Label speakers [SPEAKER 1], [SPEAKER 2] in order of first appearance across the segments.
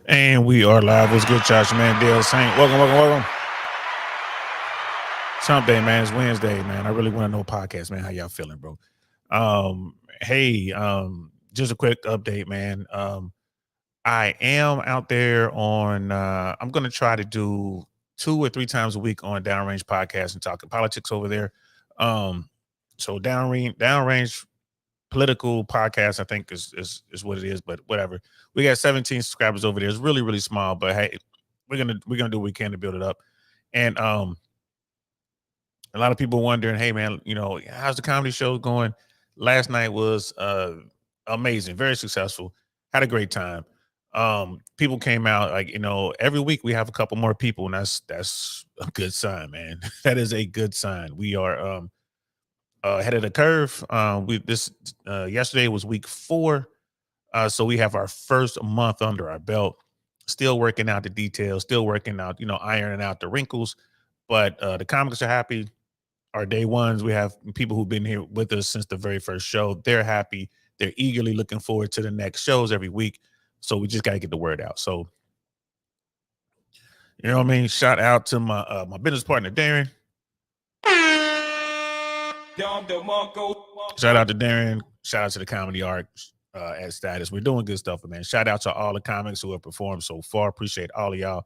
[SPEAKER 1] And we are live. What's good, Josh, man? Dale Saint. Welcome. Hump Day, man. It's Wednesday, man. I really want to know podcast, man. How y'all feeling, bro? Hey, just a quick update, man. I am out there on I'm gonna try to do 2 or 3 times a week on Downrange Podcast and talking politics over there. Um, so downrange political podcast, I think is what it is, but whatever. We got 17 subscribers over there. It's really, really small, but hey, we're gonna do what we can to build it up. And a lot of people wondering, hey man, how's the comedy show going? Last night was amazing, very successful. Had a great time. People came out like, every week we have a couple more people, and that's a good sign, man. That is a good sign. We are ahead of the curve. We this Yesterday was week 4. So we have our first month under our belt. Still working out the details, still working out, ironing out the wrinkles. But the comics are happy. Our day ones, we have people who've been here with us since the very first show. They're happy. They're eagerly looking forward to the next shows every week. So we just got to get the word out. So, you know what I mean? Shout out to my business partner, Darren. Shout out to Darren. Shout out to the Comedy Art at Status. We're doing good stuff, man. Shout out to all the comics who have performed so far. Appreciate all of y'all.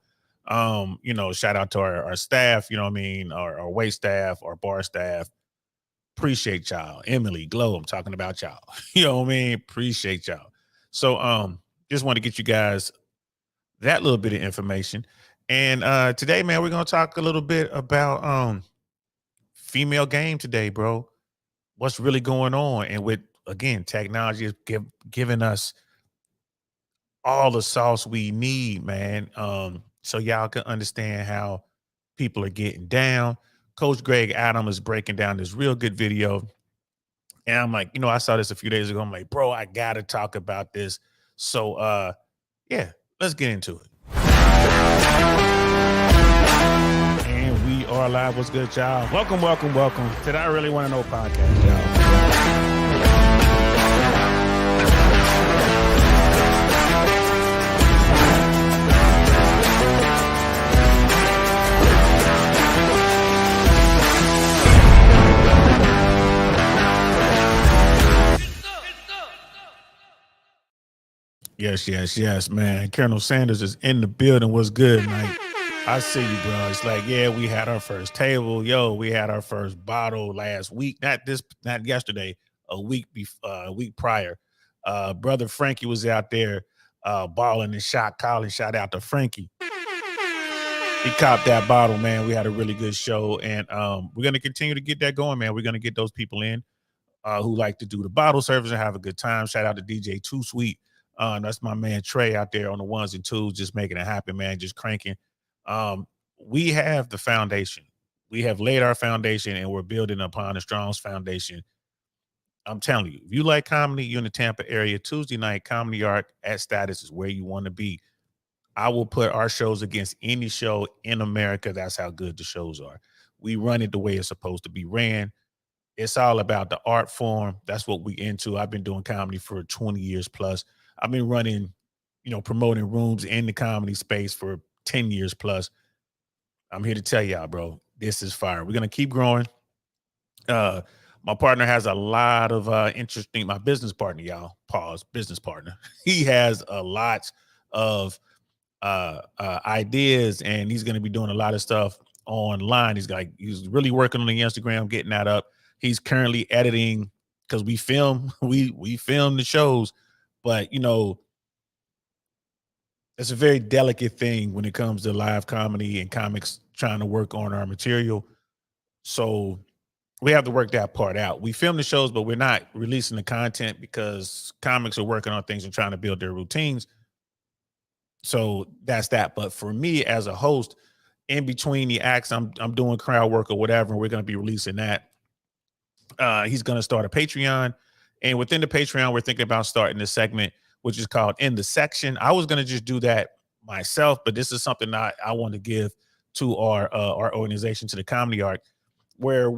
[SPEAKER 1] Shout out to our staff, you know what I mean, our wait staff, our bar staff. Appreciate y'all. Emily, Glow, I'm talking about y'all. You know what I mean? Appreciate y'all. So just want to get you guys that little bit of information. And today, man, we're gonna talk a little bit about female game today, bro. What's really going on? And with, again, technology is giving us all the sauce we need, man. So y'all can understand how people are getting down. Coach Greg Adam is breaking down this real good video. And I'm like, I saw this a few days ago. I'm like, bro, I gotta talk about this. So yeah, let's get into it. And we are live. What's good, y'all? Welcome to the I Really Want to Know podcast, y'all. Yes, man. Colonel Sanders is in the building. What's good, Mike? I see you, bro. It's like, yeah, we had our first table. Yo, we had our first bottle last week. Not yesterday. A week prior. Brother Frankie was out there balling and shot, calling. Shout out to Frankie. He copped that bottle, man. We had a really good show, and we're gonna continue to get that going, man. We're gonna get those people in who like to do the bottle service and have a good time. Shout out to DJ Too Sweet. That's my man Trey out there on the ones and twos, just making it happen, man. Just cranking. We have the foundation. We have laid our foundation, and we're building upon a strong foundation. I'm telling you, if you like comedy, you're in the Tampa area, Tuesday night Comedy Art at Status is where you want to be. I will put our shows against any show in America. That's how good the shows are. We run it the way it's supposed to be ran. It's all about the art form. That's what we into. I've been doing comedy for 20 years plus. I've been running, promoting rooms in the comedy space for 10 years plus. I'm here to tell y'all, bro, this is fire. We're going to keep growing. My partner has a lot of interesting, my business partner, y'all, pause, business partner. He has a lot of ideas, and he's going to be doing a lot of stuff online. He's really working on the Instagram, getting that up. He's currently editing because we film the shows, but it's a very delicate thing when it comes to live comedy and comics trying to work on our material. So we have to work that part out. We film the shows, but we're not releasing the content because comics are working on things and trying to build their routines. So that's that. But for me as a host, in between the acts, I'm doing crowd work or whatever, and we're going to be releasing that. He's going to start a Patreon, and within the Patreon, we're thinking about starting this segment, which is called In the Section. I was going to just do that myself, but this is something that I want to give to our organization, to the Comedy Art, where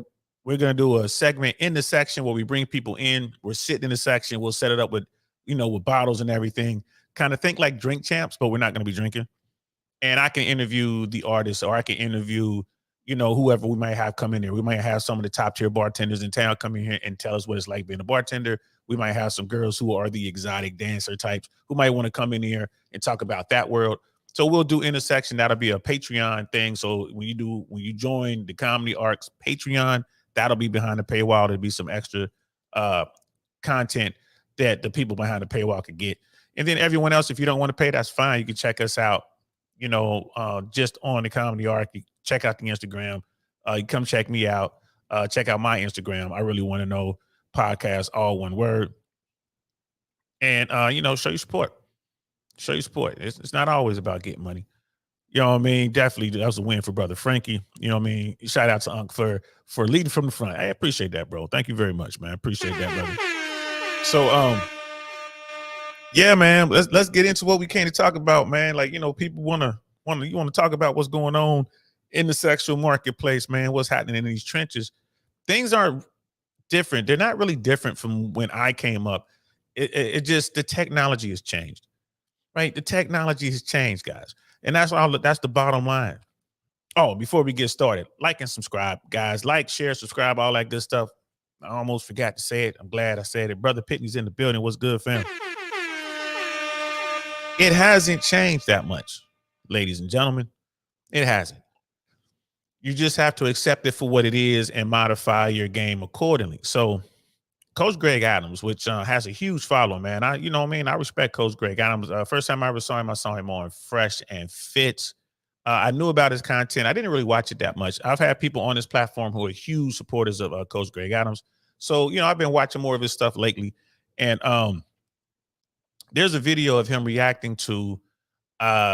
[SPEAKER 1] we're going to do a segment in the section where we bring people in. We're sitting in the section. We'll set it up with, with bottles and everything. kind of think like Drink Champs, but we're not going to be drinking. And I can interview the artist, or I can interview, whoever we might have come in there. We might have some of the top tier bartenders in town come in here and tell us what it's like being a bartender. We might have some girls who are the exotic dancer types who might want to come in here and talk about that world. So we'll do intersection. That'll be a Patreon thing. So when you join the Comedy Arcs Patreon, that'll be behind the paywall. There'll be some extra content that the people behind the paywall could get. And then everyone else, if you don't want to pay, that's fine. You can check us out, just on the Comedy Arc. You check out the Instagram. You come check me out. Check out my Instagram. I really want to know podcast, all one word. And, show your support. Show your support. It's not always about getting money. You know what I mean? Definitely, that was a win for Brother Frankie. You know what I mean? Shout out to Unc for leading from the front. I appreciate that, bro. Thank you very much, man. I appreciate that, brother. So, yeah, man, let's get into what we came to talk about, man. Like, people want to talk about what's going on in the sexual marketplace, man. What's happening in these trenches? Things aren't different. They're not really different from when I came up. It just, the technology has changed, right? The technology has changed, guys. And that's the bottom line. Oh, before we get started, like and subscribe, guys. Like, share, subscribe, all that good stuff. I almost forgot to say it. I'm glad I said it. Brother Pitney's in the building. What's good, fam? It hasn't changed that much, ladies and gentlemen. It hasn't. You just have to accept it for what it is and modify your game accordingly. So Coach Greg Adams, which has a huge follow, man. I respect Coach Greg Adams. First time I ever saw him on Fresh and Fit. I knew about his content. I didn't really watch it that much. I've had people on this platform who are huge supporters of Coach Greg Adams. So, I've been watching more of his stuff lately. And there's a video of him reacting to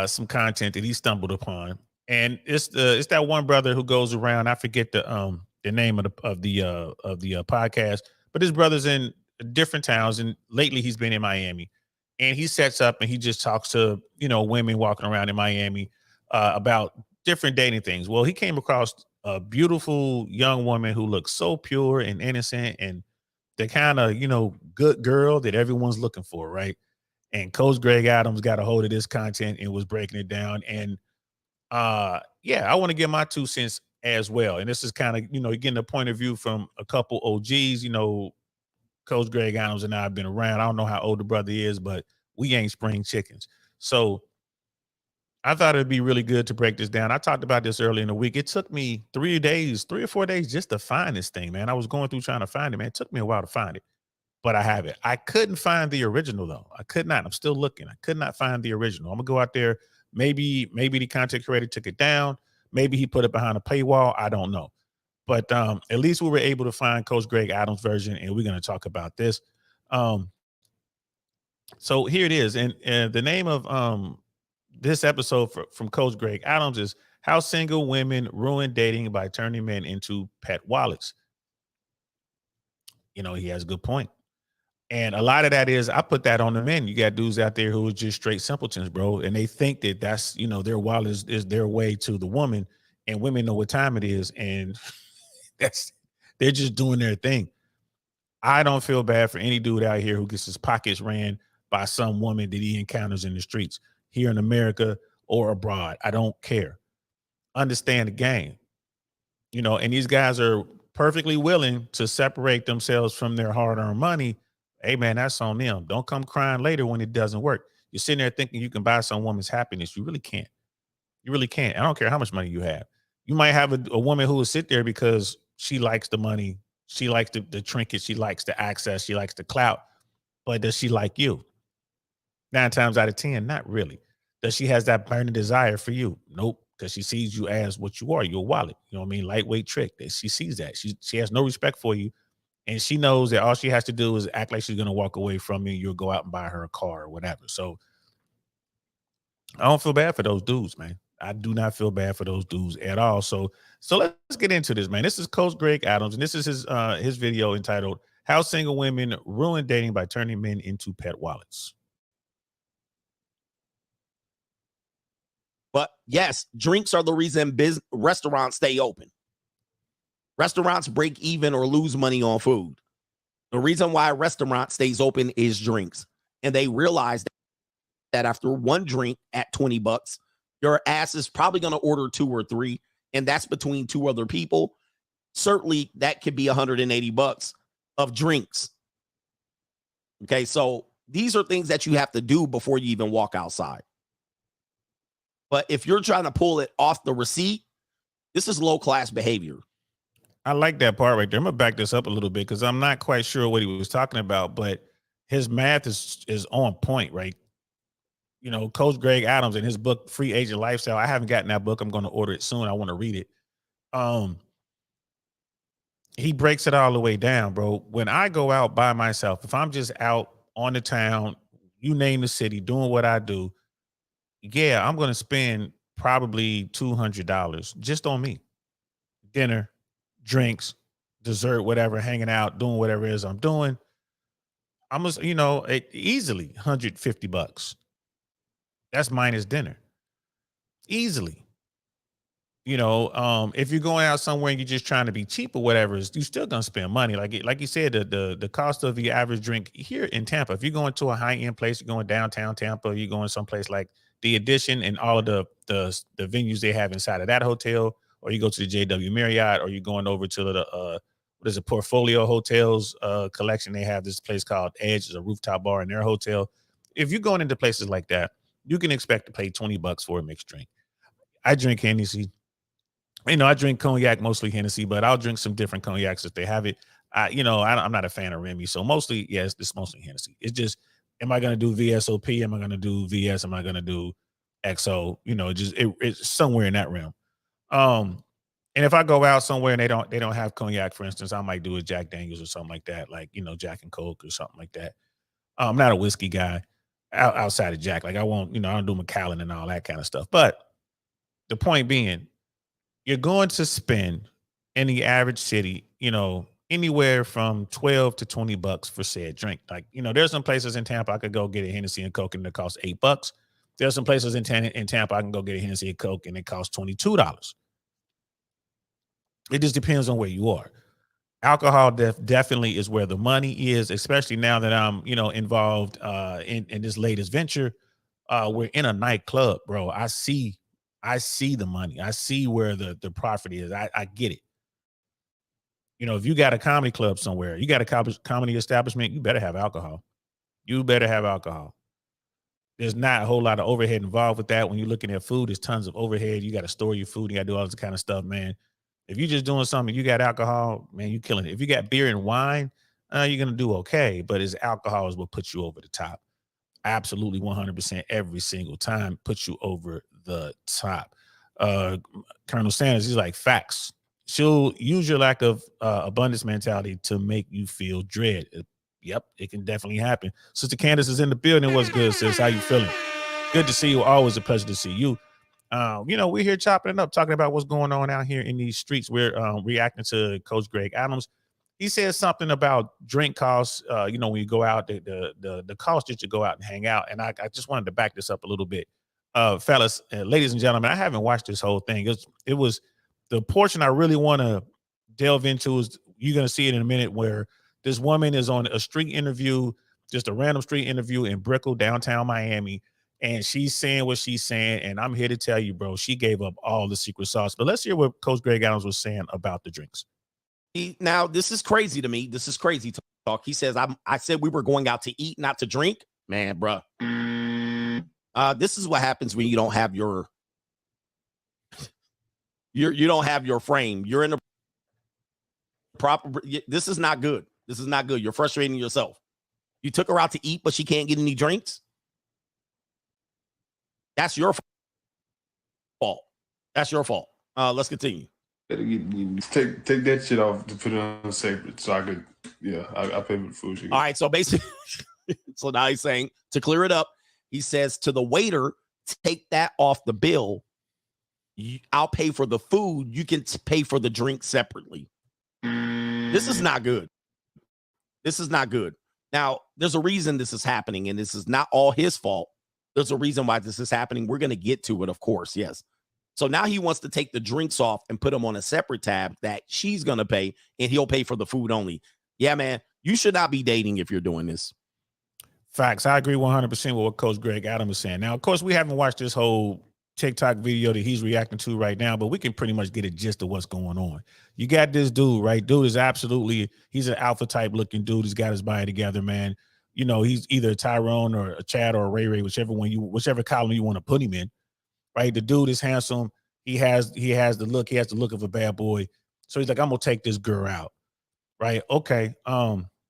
[SPEAKER 1] some content that he stumbled upon. And it's that one brother who goes around. I forget the name of the podcast, but his brother's in different towns, and lately he's been in Miami. And he sets up and he just talks to women walking around in Miami about different dating things. Well, he came across a beautiful young woman who looks so pure and innocent, and the kind of good girl that everyone's looking for, right? And Coach Greg Adams got a hold of this content and was breaking it down. And I want to get my 2 cents as well. And this is kind of, getting a point of view from a couple OGs. Coach Greg Adams and I have been around. I don't know how old the brother is, but we ain't spring chickens. So I thought it'd be really good to break this down. I talked about this earlier in the week. It took me 3 or 4 days just to find this thing, man. I was going through trying to find it, man. It took me a while to find it, but I have it. I couldn't find the original, though. I could not. I'm still looking. I could not find the original. I'm going to go out there. Maybe the content creator took it down. Maybe he put it behind a paywall. I don't know. But at least we were able to find Coach Greg Adams' version, and we're going to talk about this. So here it is. And the name of this episode from Coach Greg Adams is How Single Women Ruin Dating by Turning Men into Pet Wallets. He has a good point. And a lot of that is, I put that on the men. You got dudes out there who are just straight simpletons, bro. And they think that that's, their wallet is their way to the woman, and women know what time it is. And they're just doing their thing. I don't feel bad for any dude out here who gets his pockets ran by some woman that he encounters in the streets here in America or abroad. I don't care. Understand the game, and these guys are perfectly willing to separate themselves from their hard-earned money. Hey, man, that's on them. Don't come crying later when it doesn't work. You're sitting there thinking you can buy some woman's happiness. You really can't. You really can't. I don't care how much money you have. You might have a woman who will sit there because she likes the money. She likes the trinkets. She likes the access. She likes the clout. But does she like you? 9 times out of 10, not really. Does she has that burning desire for you? Nope. Because she sees you as what you are, your wallet. You know what I mean? Lightweight trick. She sees that. She has no respect for you. And she knows that all she has to do is act like she's going to walk away from you. You'll go out and buy her a car or whatever. So I don't feel bad for those dudes, man. I do not feel bad for those dudes at all. So let's get into this, man. This is Coach Greg Adams, and this is his video entitled How Single Women Ruin Dating by Turning Men into Pet Wallets.
[SPEAKER 2] But yes, drinks are the reason restaurants stay open. Restaurants break even or lose money on food. The reason why a restaurant stays open is drinks. And they realize that that after one drink at $20, your ass is probably going to order 2 or 3, and that's between 2 other people. Certainly that could be $180 of drinks. Okay, so these are things that you have to do before you even walk outside. But if you're trying to pull it off the receipt, this is low-class behavior.
[SPEAKER 1] I like that part right there. I'm gonna back this up a little bit because I'm not quite sure what he was talking about, but his math is on point, right? You know, Coach Greg Adams in his book Free Agent Lifestyle. I haven't gotten that book. I'm going to order it soon. I want to read it. He breaks it all the way down, bro. When I go out by myself, if I'm just out on the town, you name the city, doing what I do, yeah, I'm going to spend probably $200 just on me. Dinner, drinks, dessert, whatever, hanging out, doing whatever it is I'm doing. I'm just, easily $150. That's minus dinner. Easily. If you're going out somewhere and you're just trying to be cheap or whatever, you're still gonna spend money. Like you said, the cost of the average drink here in Tampa. If you're going to a high-end place, you're going downtown Tampa, you're going someplace like the Edition and all of the venues they have inside of that hotel, or you go to the JW Marriott, or you're going over to the Portfolio Hotels collection. They have this place called Edge, is a rooftop bar in their hotel. If you're going into places like that, you can expect to pay $20 for a mixed drink. I drink Hennessy. I drink cognac, mostly Hennessy, but I'll drink some different cognacs if they have it. I'm not a fan of Remy, so mostly, yes, it's mostly Hennessy. It's just, am I going to do VSOP? Am I going to do VS? Am I going to do XO? It's somewhere in that realm. And if I go out somewhere and they don't have cognac, for instance, I might do a Jack Daniels or something like that, like, Jack and Coke or something like that. I'm not a whiskey guy outside of Jack. Like I don't do Macallan and all that kind of stuff. But the point being, you're going to spend in the average city, anywhere from $12 to $20 for said drink. Like, there's some places in Tampa I could go get a Hennessy and Coke and it costs $8. There's some places in Tampa I can go get a Hennessy and Coke and it costs $22. It just depends on where you are. Alcohol definitely is where the money is, especially now that I'm, involved in this latest venture. We're in a nightclub, bro. I see the money. I see where the profit is. I get it. If you got a comedy club somewhere, you got a comedy establishment, you better have alcohol. You better have alcohol. There's not a whole lot of overhead involved with that. When you're looking at food, there's tons of overhead. You got to store your food. You got to do all this kind of stuff, man. If you're just doing something, you got alcohol, man, you're killing it. If you got beer and wine, you're going to do okay. But it's alcohol is what puts you over the top. Absolutely 100% every single time puts you over the top. Colonel Sanders, he's like, facts. She'll use your lack of abundance mentality to make you feel dread. Yep, it can definitely happen. Sister Candace is in the building. What's good, sis? How you feeling? Good to see you. Always a pleasure to see you. We're here chopping it up, talking about what's going on out here in these streets. We're reacting to Coach Greg Adams. He says something about drink costs. When you go out, the cost just to go out and hang out. And I just wanted to back this up a little bit. Fellas, ladies and gentlemen, I haven't watched this whole thing. It was the portion I really want to delve into is you're going to see it in a minute where this woman is on a street interview, just a random street interview in Brickell, downtown Miami. And she's saying what she's saying. And I'm here to tell you, bro, she gave up all the secret sauce. But let's hear what Coach Greg Adams was saying about the drinks.
[SPEAKER 2] Now, this is crazy to me. This is crazy talk. He says, I said we were going out to eat, not to drink. Man, bro. This is what happens when you don't have you don't have your frame. You're in a proper. This is not good. This is not good. You're frustrating yourself. You took her out to eat, but she can't get any drinks. That's your fault. That's your fault. Let's continue.
[SPEAKER 3] Take that shit off to put it on separate so I could, I pay for the food.
[SPEAKER 2] All right, so basically, so now he's saying to clear it up, he says to the waiter, take that off the bill. I'll pay for the food. You can pay for the drink separately. This is not good. This is not good. Now, there's a reason this is happening, and this is not all his fault. There's a reason why this is happening. We're going to get to it, of course, yes. So now he wants to take the drinks off and put them on a separate tab that she's going to pay, and he'll pay for the food only. Yeah, man, you should not be dating if you're doing this.
[SPEAKER 1] Facts. I agree 100% with what Coach Greg Adams is saying. Now, of course, we haven't watched this whole TikTok video that he's reacting to right now, but we can pretty much get a gist of what's going on. You got this dude, right? Dude is absolutely, he's an alpha type looking dude. He's got his body together, man. You know, he's either a Tyrone or a Chad or a Ray Ray, whichever column you want to put him in, right? The dude is handsome. He has the look of a bad boy. So he's like, I'm gonna take this girl out, right? Okay.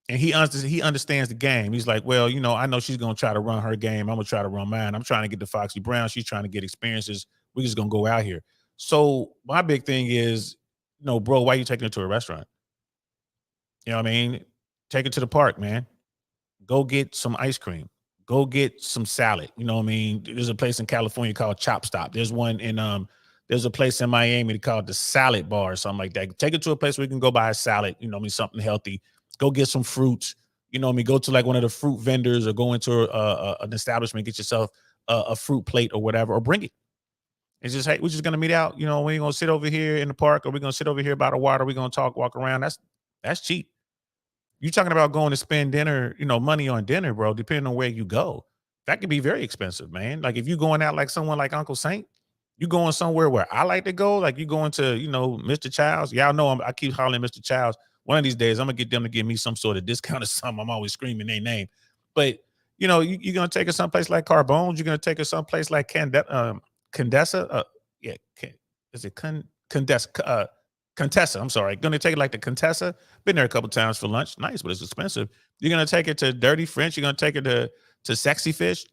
[SPEAKER 1] And he understands the game. He's like, well, you know, I know she's gonna try to run her game. I'm gonna try to run mine. I'm trying to get to Foxy Brown. She's trying to get experiences. We're just gonna go out here. So my big thing is, no, bro, why are you taking her to a restaurant? You know what I mean? Take her to the park, man. Go get some ice cream. Go get some salad. You know what I mean? There's a place in California called Chop Stop. There's one in there's a place in Miami called the Salad Bar or something like that. Take it to a place where you can go buy a salad, you know what I mean, something healthy. Go get some fruits, you know what I mean? Go to like one of the fruit vendors or go into an establishment, get yourself a fruit plate or whatever, or bring it. It's just, hey, we're just gonna meet out. You know, we're gonna sit over here in the park, or we're gonna sit over here by the water. We're gonna talk, walk around. That's cheap. You talking about going to spend dinner, you know, money on dinner, bro, depending on where you go. That could be very expensive, man. Like if you going out like someone like Uncle Saint, you going somewhere where I like to go, like you going to, you know, Mr. Childs. Y'all know I keep hollering Mr. Childs. One of these days, I'm gonna get them to give me some sort of discount or something. I'm always screaming their name. But you know, you're gonna take her someplace like Carbone's, you're gonna take her someplace like Condessa. Is it Condessa? Contessa, I'm sorry. Gonna take it like the Contessa. Been there a couple times for lunch. Nice, but it's expensive. You're gonna take it to Dirty French. You're gonna take it to Sexy Fish.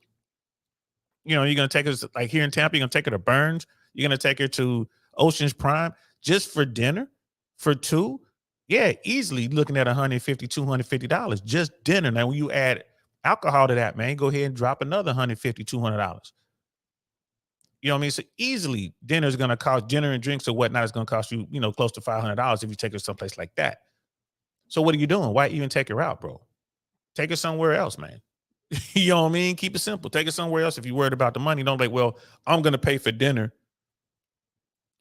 [SPEAKER 1] You know, you're gonna take her like here in Tampa. You're gonna take her to Burns. You're gonna take her to Ocean's Prime just for dinner for two. Yeah, easily looking at $150, $250 just dinner. Now, when you add alcohol to that, man, go ahead and drop another $150, $200. You know what I mean? So easily dinner is going to cost, dinner and drinks or whatnot is going to cost you, you know, close to $500 if you take her someplace like that. So what are you doing? Why even take her out, bro? Take her somewhere else, man. You know what I mean? Keep it simple. Take her somewhere else if you're worried about the money. Don't like, well, I'm going to pay for dinner.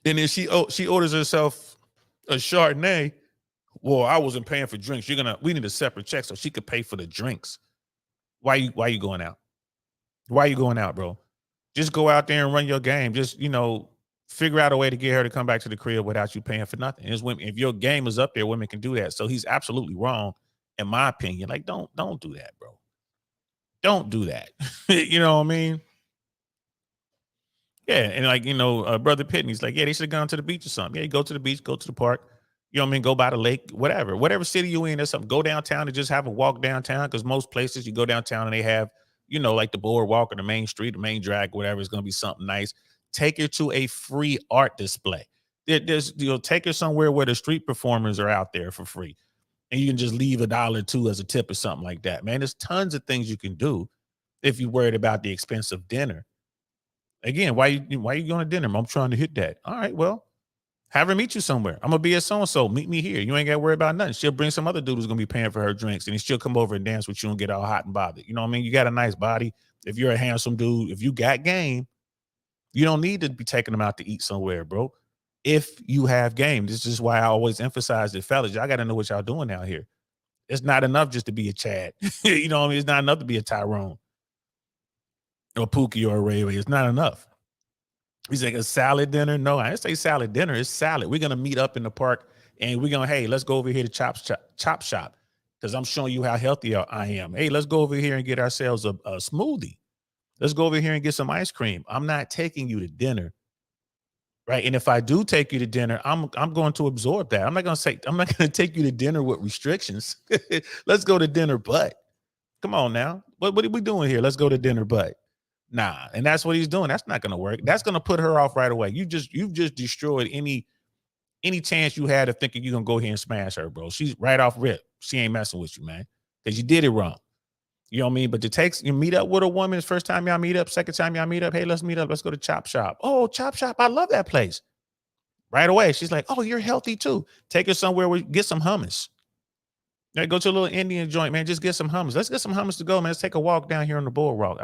[SPEAKER 1] And then she orders herself a Chardonnay. Well, I wasn't paying for drinks. We need a separate check so she could pay for the drinks. Why you going out? Why are you going out, bro? Just go out there and run your game. Just, you know, figure out a way to get her to come back to the crib without you paying for nothing. It's women, if your game is up there, women can do that. So he's absolutely wrong, in my opinion. Like, don't do that, bro. Don't do that. You know what I mean? Yeah, and like, you know, Brother Pitney's like, yeah, they should have gone to the beach or something. Yeah, you go to the beach, go to the park. You know what I mean? Go by the lake, whatever city you in or something. Go downtown and just have a walk downtown, because most places you go downtown and they have, you know, like the boardwalk or the main street, the main drag, whatever, is going to be something nice. Take her to a free art display. There's, you know, take her somewhere where the street performers are out there for free, and you can just leave $1 or $2 as a tip or something like that. Man, there's tons of things you can do if you're worried about the expense of dinner. Again, why you going to dinner? I'm trying to hit that. All right, well, have her meet you somewhere. I'm gonna be at so-and-so. Meet me here. You ain't got to worry about nothing. She'll bring some other dude who's gonna be paying for her drinks, and she'll come over and dance with you and get all hot and bothered. You know what I mean? You got a nice body. If you're a handsome dude, if you got game, you don't need to be taking them out to eat somewhere, bro. If you have game, this is why I always emphasize it, fellas. Y'all got to know what y'all doing out here. It's not enough just to be a Chad. You know what I mean? It's not enough to be a Tyrone or Pookie or a Ray Ray. It's not enough. He's like, a salad dinner? No, I didn't say salad dinner. It's salad. We're going to meet up in the park, and we're going to, hey, let's go over here to Chop Shop, because I'm showing you how healthy I am. Hey, let's go over here and get ourselves a smoothie. Let's go over here and get some ice cream. I'm not taking you to dinner, right? And if I do take you to dinner, I'm going to absorb that. I'm not going to take you to dinner with restrictions. Let's go to dinner, but come on now. What are we doing here? Let's go to dinner, but. Nah, and that's what he's doing. That's not going to work. That's going to put her off right away. You've just destroyed any chance you had of thinking you're going to go here and smash her, bro. She's right off rip. She ain't messing with you, man, because you did it wrong. You know what I mean? But you meet up with a woman, first time y'all meet up, second time y'all meet up, hey, let's meet up. Let's go to Chop Shop. Oh, Chop Shop. I love that place. Right away. She's like, oh, you're healthy too. Take her somewhere where get some hummus. Go to a little Indian joint, man. Just get some hummus. Let's get some hummus to go, man. Let's take a walk down here on the boardwalk.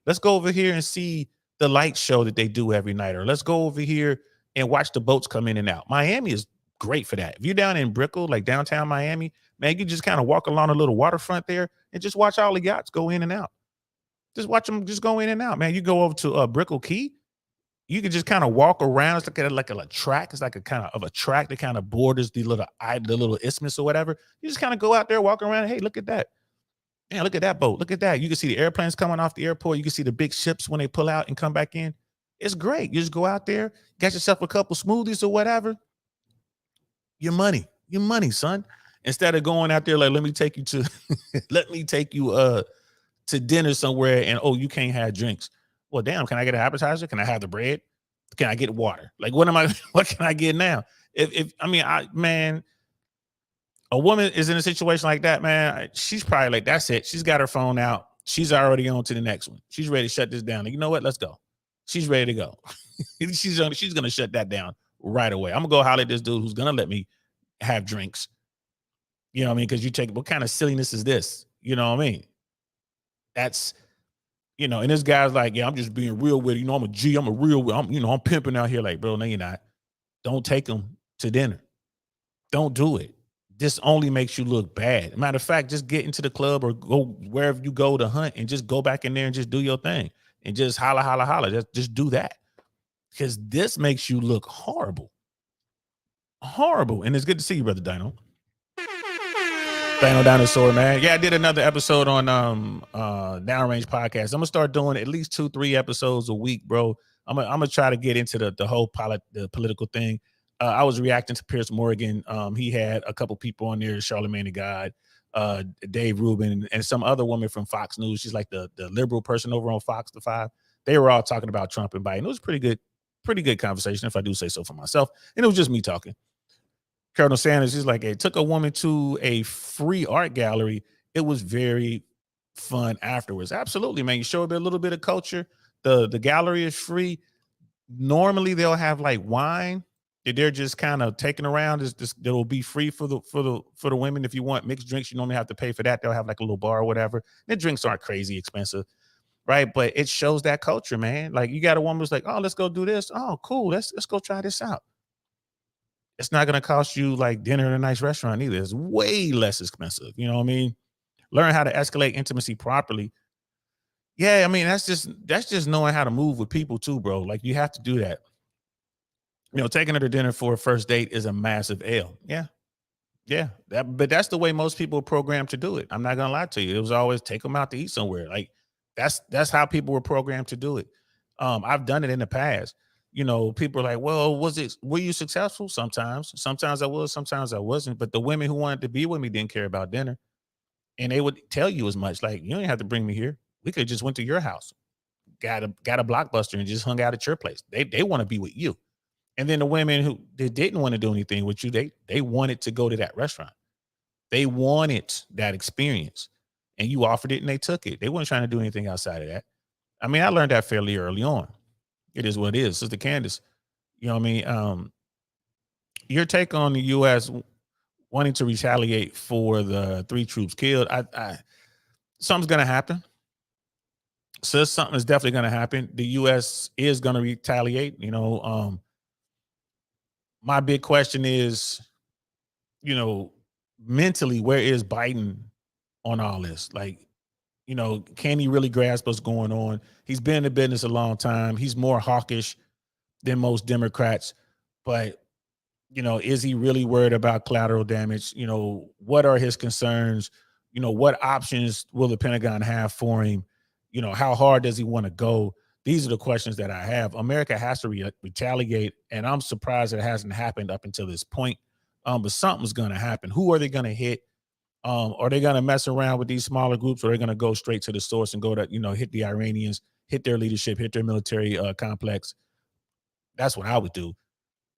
[SPEAKER 1] Let's go over here and see the light show that they do every night. Or let's go over here and watch the boats come in and out. Miami is great for that. If you're down in Brickell, like downtown Miami, man, you just kind of walk along a little waterfront there and just watch all the yachts go in and out. Just watch them just go in and out, man. You go over to Brickell Key, you can just kind of walk around. It's like a track. It's like a kind of a track that kind of borders the little isthmus or whatever. You just kind of go out there, walk around. Hey, look at that. Man, look at that boat. Look at that. You can see the airplanes coming off the airport. You can see the big ships when they pull out and come back in. It's great. You just go out there, get yourself a couple smoothies or whatever. Your money, son. Instead of going out there like, let me take you to to dinner somewhere and you can't have drinks. Well, damn, can I get an appetizer? Can I have the bread? Can I get water? Like, what can I get now? Man, a woman is in a situation like that, man. She's probably like, that's it. She's got her phone out. She's already on to the next one. She's ready to shut this down. Like, you know what? Let's go. She's ready to go. she's gonna shut that down right away. I'm gonna go holler at this dude who's gonna let me have drinks. You know what I mean? Because what kind of silliness is this? You know what I mean? That's, and this guy's like, yeah, I'm just being real with it. I'm a G. I'm pimping out here. Like, bro, no, you're not. Don't take them to dinner. Don't do it. This only makes you look bad. Matter of fact, just get into the club or go wherever you go to hunt and just go back in there and just do your thing and just holla, holla, holla. Just do that. Because this makes you look horrible. Horrible. And it's good to see you, Brother Dino. Dino Dinosaur, man. Yeah, I did another episode on Downrange Podcast. I'm gonna start doing at least 2-3 episodes a week, bro. I'm gonna try to get into the whole the political thing. I was reacting to Piers Morgan. He had a couple people on there, Charlamagne the God, Dave Rubin, and some other woman from Fox News. She's like the liberal person over on Fox, the 5. They were all talking about Trump and Biden. It was pretty good conversation, if I do say so for myself. And it was just me talking. Colonel Sanders, he's like, it took a woman to a free art gallery. It was very fun afterwards. Absolutely, man. You show a little bit of culture. The gallery is free. Normally they'll have like wine that they're just kind of taking around. That'll be free for the women. If you want mixed drinks, you normally have to pay for that. They'll have like a little bar or whatever. The drinks aren't crazy expensive, right? But it shows that culture, man. Like, you got a woman who's like, oh, let's go do this. Oh, cool. Let's go try this out. It's not going to cost you like dinner in a nice restaurant either. It's way less expensive. You know what I mean? Learn how to escalate intimacy properly. Yeah, I mean, that's just knowing how to move with people too, bro. Like, you have to do that. Taking her to dinner for a first date is a massive L. Yeah. But that's the way most people are programmed to do it. I'm not gonna lie to you. It was always take them out to eat somewhere. Like, that's how people were programmed to do it. I've done it in the past. People are like, well, were you successful? Sometimes I was, sometimes I wasn't. But the women who wanted to be with me didn't care about dinner. And they would tell you as much, like, you don't have to bring me here. We could just went to your house, got a Blockbuster and just hung out at your place. They want to be with you. And then the women who they didn't want to do anything with you, they wanted to go to that restaurant. They wanted that experience. And you offered it and they took it. They weren't trying to do anything outside of that. I mean, I learned that fairly early on. It is what it is. Sister Candace, you know what I mean? Your take on the U.S. wanting to retaliate for the 3 troops killed, something's going to happen. So something is definitely going to happen. The U.S. is going to retaliate. My big question is, mentally, where is Biden on all this? Like, can he really grasp what's going on? He's been in the business a long time. He's more hawkish than most Democrats. But, is he really worried about collateral damage? What are his concerns? What options will the Pentagon have for him? How hard does he want to go? These are the questions that I have. America has to retaliate, and I'm surprised it hasn't happened up until this point. But something's going to happen. Who are they going to hit? Are they going to mess around with these smaller groups, or are they going to go straight to the source and go to, hit the Iranians, hit their leadership, hit their military complex? That's what I would do.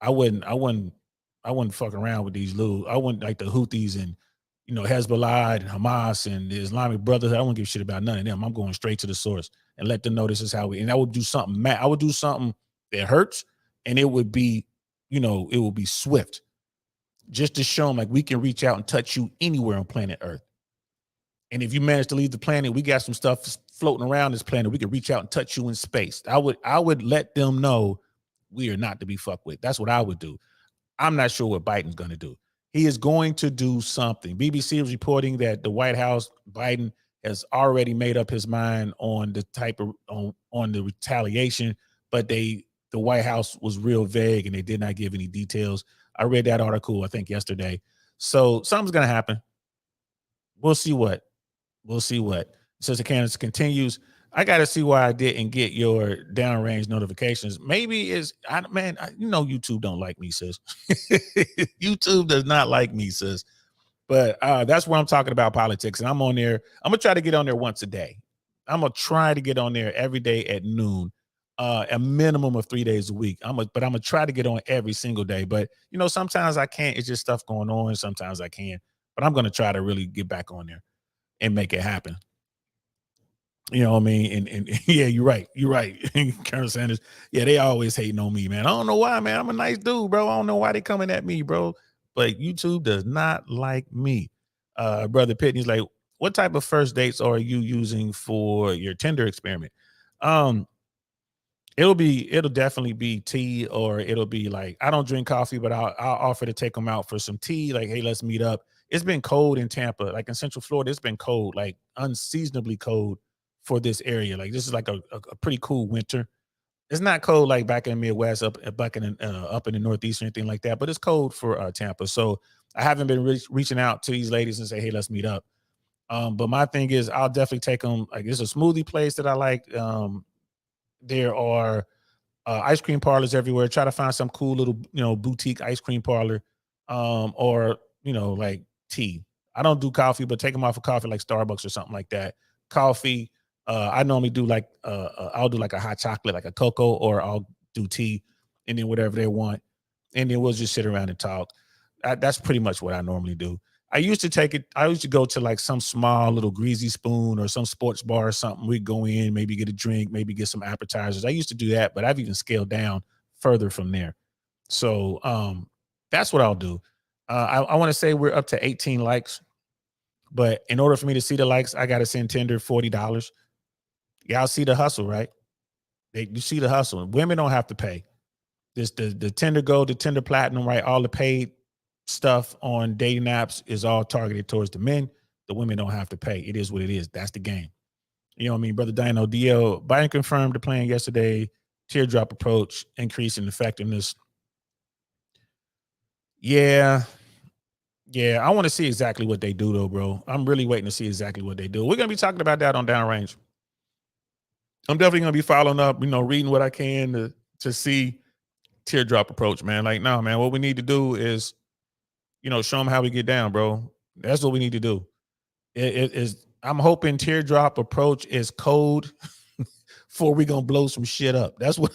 [SPEAKER 1] I wouldn't fuck around with these little. I wouldn't like the Houthis and Hezbollah and Hamas and the Islamic Brothers. I don't give a shit about none of them. I'm going straight to the source and let them know this is how we. And I would do something. I would do something that hurts, and it would be, it would be swift. Just to show them, like, we can reach out and touch you anywhere on planet Earth. And if you manage to leave the planet, we got some stuff floating around this planet. We can reach out and touch you in space. I would let them know we are not to be fucked with. That's what I would do. I'm not sure what Biden's going to do. He is going to do something. BBC is reporting that the White House, Biden has already made up his mind on the type of on the retaliation, but the White House was real vague and they did not give any details. I read that article, I think yesterday. So something's going to happen. We'll see what. We'll see what. Since the candidates continues, I got to see why I didn't get your downrange notifications. Maybe YouTube don't like me, sis. YouTube does not like me, sis. But that's where I'm talking about politics. And I'm on there. I'm going to try to get on there once a day. I'm going to try to get on there every day at noon, a minimum of 3 days a week. But I'm going to try to get on every single day. But, sometimes I can't. It's just stuff going on. Sometimes I can. But I'm going to try to really get back on there and make it happen. You know what I mean? And yeah, you're right. You're right. Colonel Sanders. Yeah, they always hating on me, man. I don't know why, man. I'm a nice dude, bro. I don't know why they coming at me, bro. But YouTube does not like me. Brother Pitney's like, what type of first dates are you using for your Tinder experiment? It'll definitely be tea, or it'll be like, I don't drink coffee, but I'll offer to take them out for some tea. Like, hey, let's meet up. It's been cold in Tampa, like in Central Florida. It's been cold, like unseasonably cold for this area. Like, this is like a pretty cool winter. It's not cold like back in the Midwest, up in the Northeast or anything like that, but it's cold for Tampa. So I haven't been reaching out to these ladies and say, hey, let's meet up. But my thing is, I'll definitely take them. Like, there's a smoothie place that I like. There are ice cream parlors everywhere. Try to find some cool little, boutique ice cream parlor, or like tea. I don't do coffee, but take them out for coffee, like Starbucks or something like that. Coffee. I normally do like I'll do like a hot chocolate, like a cocoa, or I'll do tea, and then whatever they want, and then we'll just sit around and talk. That's pretty much what I normally do. I used to go to like some small little Greasy Spoon or some sports bar or something. We'd go in, maybe get a drink, maybe get some appetizers. I used to do that, but I've even scaled down further from there. So that's what I'll do. I want to say we're up to 18 likes, but in order for me to see the likes, I got to send Tinder $40. Y'all see the hustle, right? You see the hustle. Women don't have to pay. The Tinder Gold, the Tinder Platinum, right? All the paid stuff on dating apps is all targeted towards the men. The women don't have to pay. It is what it is. That's the game. You know what I mean? Brother Dino, DL, Biden confirmed the plan yesterday. Teardrop approach, increasing effectiveness. Yeah. I want to see exactly what they do, though, bro. I'm really waiting to see exactly what they do. We're going to be talking about that on Downrange. I'm definitely going to be following up, reading what I can to see teardrop approach, man. Like, no, man, what we need to do is, show them how we get down, bro. That's what we need to do. I'm hoping teardrop approach is code for we going to blow some shit up. That's what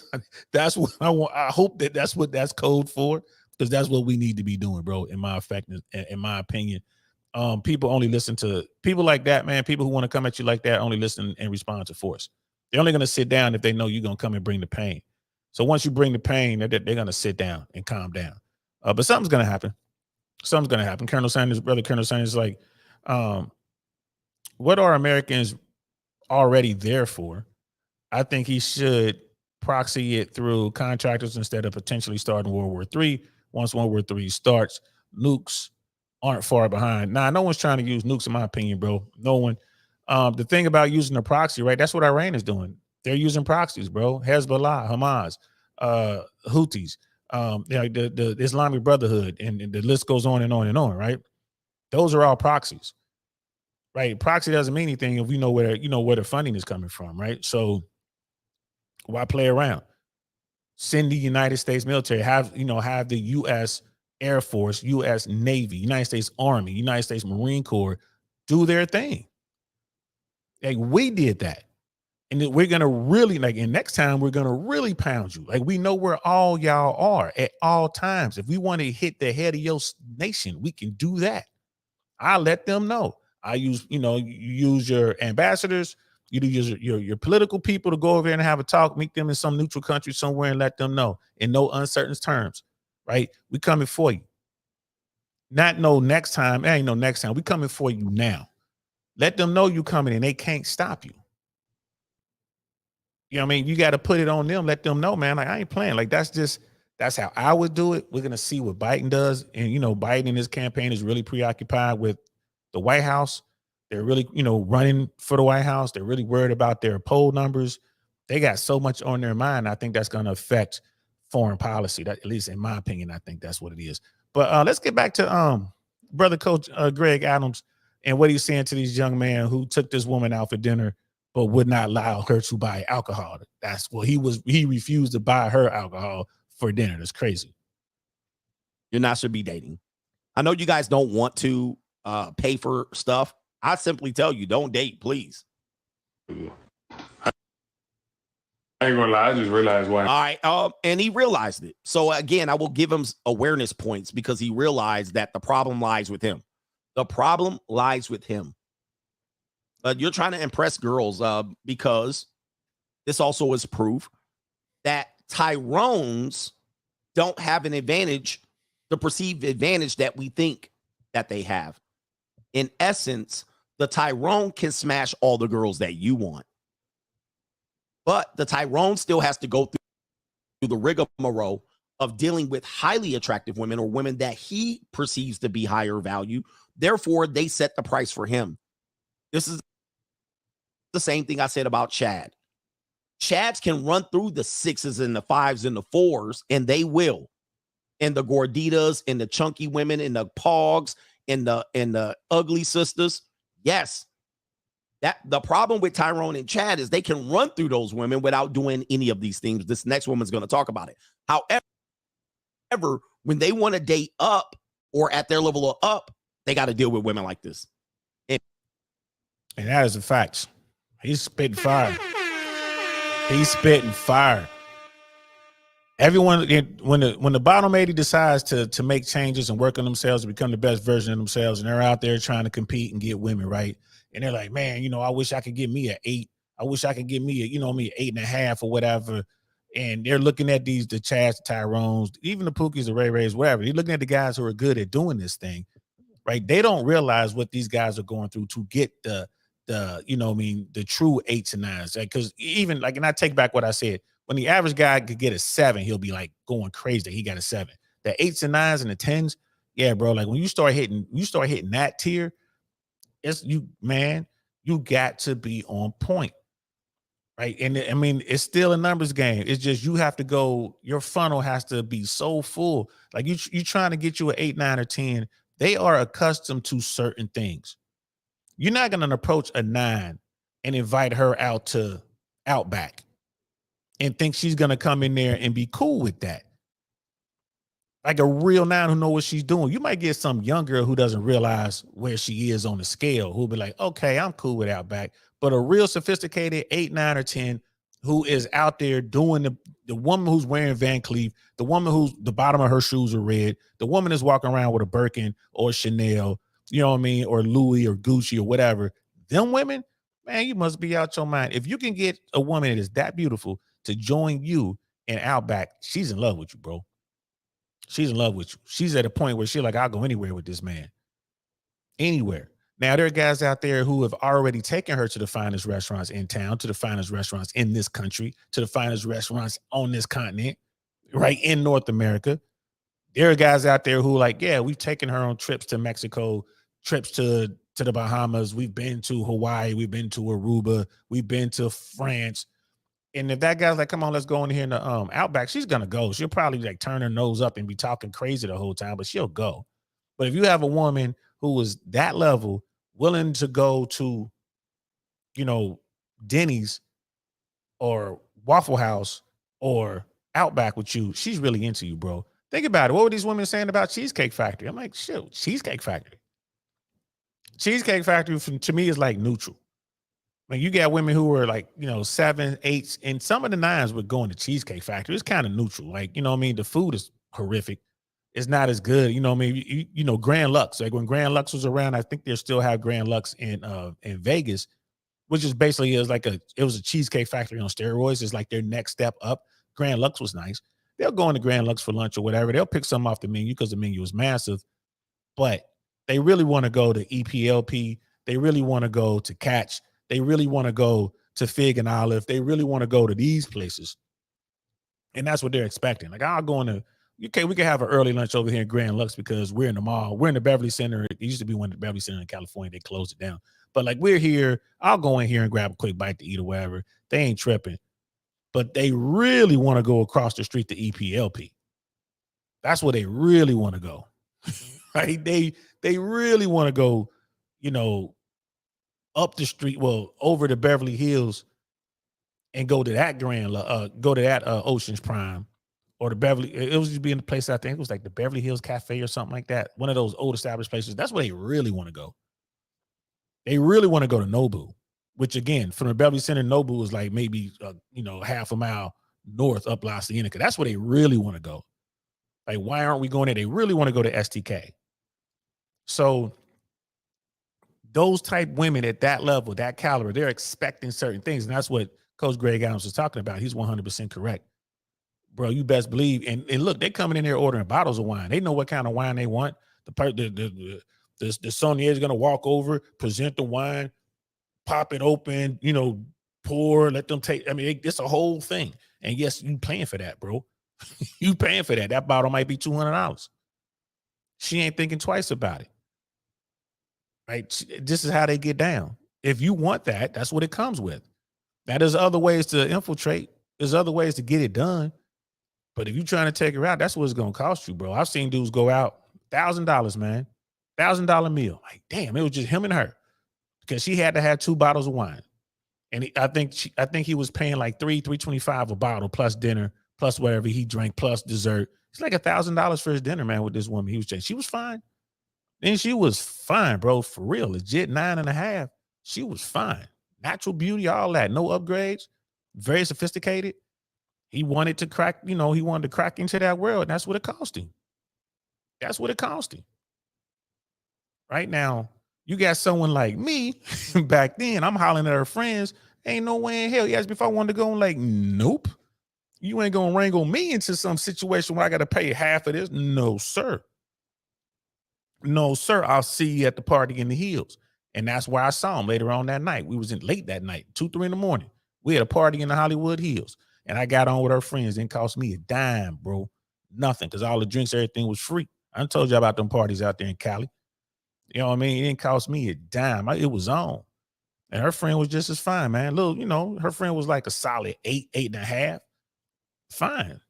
[SPEAKER 1] I want. I hope that's what that's code for, because that's what we need to be doing, bro, in my opinion. People only listen to people like that, man. People who want to come at you like that only listen and respond to force. They're only going to sit down if they know you're going to come and bring the pain. So once you bring the pain, they're going to sit down and calm down. But something's going to happen. Something's going to happen. Colonel Sanders, brother Colonel Sanders, like, what are Americans already there for? I think he should proxy it through contractors instead of potentially starting World War III. Once World War III starts, nukes aren't far behind. Nah, no one's trying to use nukes, in my opinion, bro. No one. The thing about using a proxy, right? That's what Iran is doing. They're using proxies, bro. Hezbollah, Hamas, Houthis, the Islamic Brotherhood, and the list goes on and on and on, right? Those are all proxies, right? Proxy doesn't mean anything if we know where the funding is coming from, right? So why play around? Send the United States military, have the U.S. Air Force, U.S. Navy, United States Army, United States Marine Corps do their thing. Like, we did that. And we're going to really, and next time we're going to really pound you. Like, we know where all y'all are at all times. If we want to hit the head of your nation, we can do that. I let them know. I use, you use your ambassadors, you use your political people to go over there and have a talk, meet them in some neutral country somewhere and let them know in no uncertain terms, right? We coming for you. Not no next time. Ain't no next time. We coming for you now. Let them know you coming and they can't stop you. You know what I mean? You got to put it on them. Let them know, man. Like, I ain't playing. Like, that's just That's how I would do it. We're gonna see what Biden does, and Biden in his campaign is really preoccupied with the White House. They're really, running for the White House. They're really worried about their poll numbers. They got so much on their mind. I think that's going to affect foreign policy. That, at least in my opinion, I think that's what it is. But let's get back to brother Coach Greg Adams and what he's saying to these young men who took this woman out for dinner but would not allow her to buy alcohol. He refused to buy her alcohol for dinner. That's crazy.
[SPEAKER 2] You're not should be dating. I know you guys don't want to pay for stuff. I simply tell you, don't date, please.
[SPEAKER 3] I ain't gonna lie, I just realized why.
[SPEAKER 2] All right, and he realized it. So again, I will give him awareness points because he realized that the problem lies with him. The problem lies with him. You're trying to impress girls because this also is proof that Tyrones don't have an advantage, the perceived advantage that we think that they have. In essence, the Tyrone can smash all the girls that you want. But the Tyrone still has to go through the rigmarole of dealing with highly attractive women or women that he perceives to be higher value. Therefore, they set the price for him. This is the same thing I said about Chad. Chads can run through the 6s and the 5s and the 4s, and they will. And the gorditas and the chunky women and the pogs and the ugly sisters. Yes. That the problem with Tyrone and Chad is they can run through those women without doing any of these things. This next woman's going to talk about it. However, when they want to date up or at their level of up, they got to deal with women like this.
[SPEAKER 1] And that is a fact. He's spitting fire. He's spitting fire. Everyone, when the bottom 80 decides to make changes and work on themselves to become the best version of themselves, and they're out there trying to compete and get women, right? And they're like, man, I wish I could get me an 8. I wish I could get me an 8.5 or whatever. And they're looking at the Chads, the Tyrones, even the Pookies, the Ray Rays, whatever. They're looking at the guys who are good at doing this thing, right? They don't realize what these guys are going through to get the true 8s and 9s. Because even and I take back what I said. When the average guy could get a 7, he'll be like going crazy that he got a 7. The 8s and 9s and the 10s, yeah, bro. Like when you start hitting that tier, you got to be on point, right? And I mean, it's still a numbers game. It's just you have to go. Your funnel has to be so full. Like you trying to get you an 8, 9, or 10. They are accustomed to certain things. You're not going to approach a 9 and invite her out to Outback and think she's going to come in there and be cool with that. Like a real 9 who knows what she's doing. You might get some young girl who doesn't realize where she is on the scale, who'll be like, okay, I'm cool with Outback. But a real sophisticated 8, 9, or 10 who is out there doing the woman who's wearing Van Cleef, the woman who's the bottom of her shoes are red, the woman is walking around with a Birkin or Chanel, you know what I mean, or Louis or Gucci or whatever. Them women, man, you must be out your mind. If you can get a woman that is that beautiful to join you in Outback, she's in love with you, bro. She's in love with you. She's at a point where she's like, I'll go anywhere with this man. Anywhere. Now, there are guys out there who have already taken her to the finest restaurants in town, to the finest restaurants in this country, to the finest restaurants on this continent, right, in North America. There are guys out there who like, yeah, we've taken her on trips to Mexico, trips to the Bahamas. We've been to Hawaii. We've been to Aruba. We've been to France. And if that guy's like, come on, let's go in here in the Outback, she's going to go. She'll probably like turn her nose up and be talking crazy the whole time, but she'll go. But if you have a woman who is that level, willing to go to, Denny's or Waffle House or Outback with you, she's really into you, bro. Think about it. What were these women saying about Cheesecake Factory? I'm like, shit, Cheesecake Factory. Cheesecake Factory, to me, is like neutral. Like you got women who were like, 7, 8s, and some of the 9s were going to Cheesecake Factory. It's kind of neutral. Like, the food is horrific. It's not as good. Grand Lux. Like when Grand Lux was around, I think they still have Grand Lux in Vegas, which is basically it was a Cheesecake Factory on steroids. It's like their next step up. Grand Lux was nice. They'll go into Grand Lux for lunch or whatever. They'll pick something off the menu because the menu is massive. But they really want to go to EPLP. They really want to go to Catch. They really want to go to Fig and Olive. They really want to go to these places. And that's what they're expecting. Like, I'll go into, okay, we can have an early lunch over here in Grand Lux because we're in the mall. We're in the Beverly Center. It used to be one of the Beverly Center in California. They closed it down. But like, we're here. I'll go in here and grab a quick bite to eat or whatever. They ain't tripping. But they really want to go across the street to EPLP. That's where they really want to go. Right? They really want to go, you know, up the street, well, over to Beverly Hills and go to that Ocean's Prime or the Beverly. It was just being the place, I think it was like the Beverly Hills Cafe or something like that. One of those old established places. That's where they really want to go. They really want to go to Nobu, which again, from the Beverly Center, Nobu is like maybe, half a mile north up La Cienega. That's where they really want to go. Like, why aren't we going there? They really want to go to STK. So those type women at that level, that caliber, they're expecting certain things. And that's what Coach Greg Adams was talking about. He's 100% correct. Bro, you best believe. And look, they're coming in there ordering bottles of wine. They know what kind of wine they want. The sommelier is going to walk over, present the wine, pop it open, pour, let them take. I mean, it's a whole thing. And yes, you paying for that, bro. You paying for that. That bottle might be $200. She ain't thinking twice about it. Right? This is how they get down. If you want that, that's what it comes with. Now, there's other ways to infiltrate. There's other ways to get it done. But if you're trying to take her out, that's what it's going to cost you, bro. I've seen dudes go out $1,000, man. $1,000 meal. Like, damn, it was just him and her because she had to have 2 bottles of wine. And I think he was paying like $325 a bottle plus dinner, plus whatever he drank, plus dessert. It's like $1,000 for his dinner, man, with this woman. She was fine. And she was fine, bro, for real. Legit 9.5. She was fine. Natural beauty, all that. No upgrades. Very sophisticated. He wanted to crack, he wanted to crack into that world. And that's what it cost him. That's what it cost him. Right now, you got someone like me back then. I'm hollering at her friends. Ain't no way in hell. He asked me if I wanted to go. I'm like, nope. You ain't going to wrangle me into some situation where I got to pay half of this. No, sir. No, sir. I'll see you at the party in the hills. And that's where I saw him later on that night. We was in late that night, 2, 3 in the morning. We had a party in the Hollywood Hills. And I got on with her friends. It didn't cost me a dime, bro. Nothing. Because all the drinks, everything was free. I told you about them parties out there in Cali. You know what I mean? It didn't cost me a dime. It was on. And her friend was just as fine, man. Little, her friend was like a solid 8, 8.5. Fine.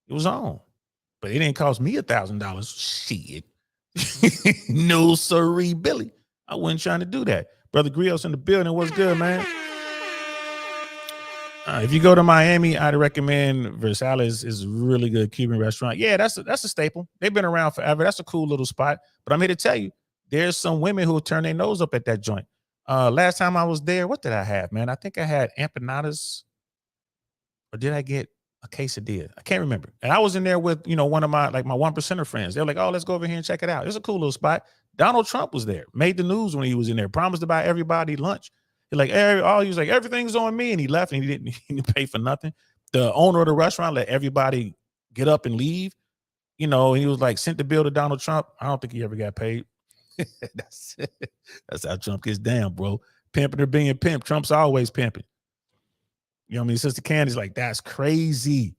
[SPEAKER 1] It was on. But it didn't cost me $1,000. Shit. No, sirree, Billy. I wasn't trying to do that. Brother Griot's in the building. What's good, man? If you go to Miami, I'd recommend Versalles. Is a really good Cuban restaurant. Yeah, that's a staple. They've been around forever. That's a cool little spot. But I'm here to tell you, there's some women who will turn their nose up at that joint. Last time I was there, what did I have, man? I think I had empanadas, or did I get a quesadilla? I can't remember. And I was in there with, one of my 1%er friends. They were like, oh, let's go over here and check it out. It's a cool little spot. Donald Trump was there, made the news when he was in there, promised to buy everybody lunch. He was like, everything's on me. And he left and he didn't pay for nothing. The owner of the restaurant let everybody get up and leave. And he was like, sent the bill to Donald Trump. I don't think he ever got paid. That's how Trump gets down, bro. Pimping or being pimp. Trump's always pimping. You know what I mean? Sister Candy's like, that's crazy.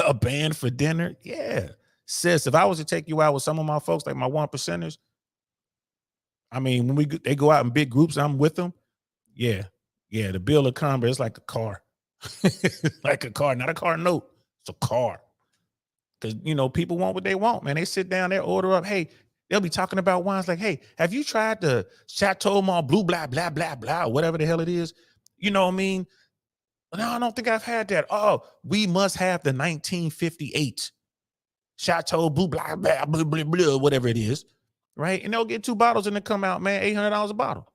[SPEAKER 1] A band for dinner? Yeah. Sis, if I was to take you out with some of my folks, like my 1%ers, I mean, when they go out in big groups, I'm with them. Yeah. The bill will come, but it's like a car. Like a car, not a car note. It's a car. Because, people want what they want, man. They sit down, they order up. Hey, they'll be talking about wines like, hey, have you tried the Chateau Mont Bleu, blah, blah, blah, blah, whatever the hell it is? You know what I mean? No, I don't think I've had that. Oh, we must have the 1958 Chateau Bleu, blah, blah, blah, blah, blah, whatever it is, right? And they'll get 2 bottles and they come out, man, $800 a bottle.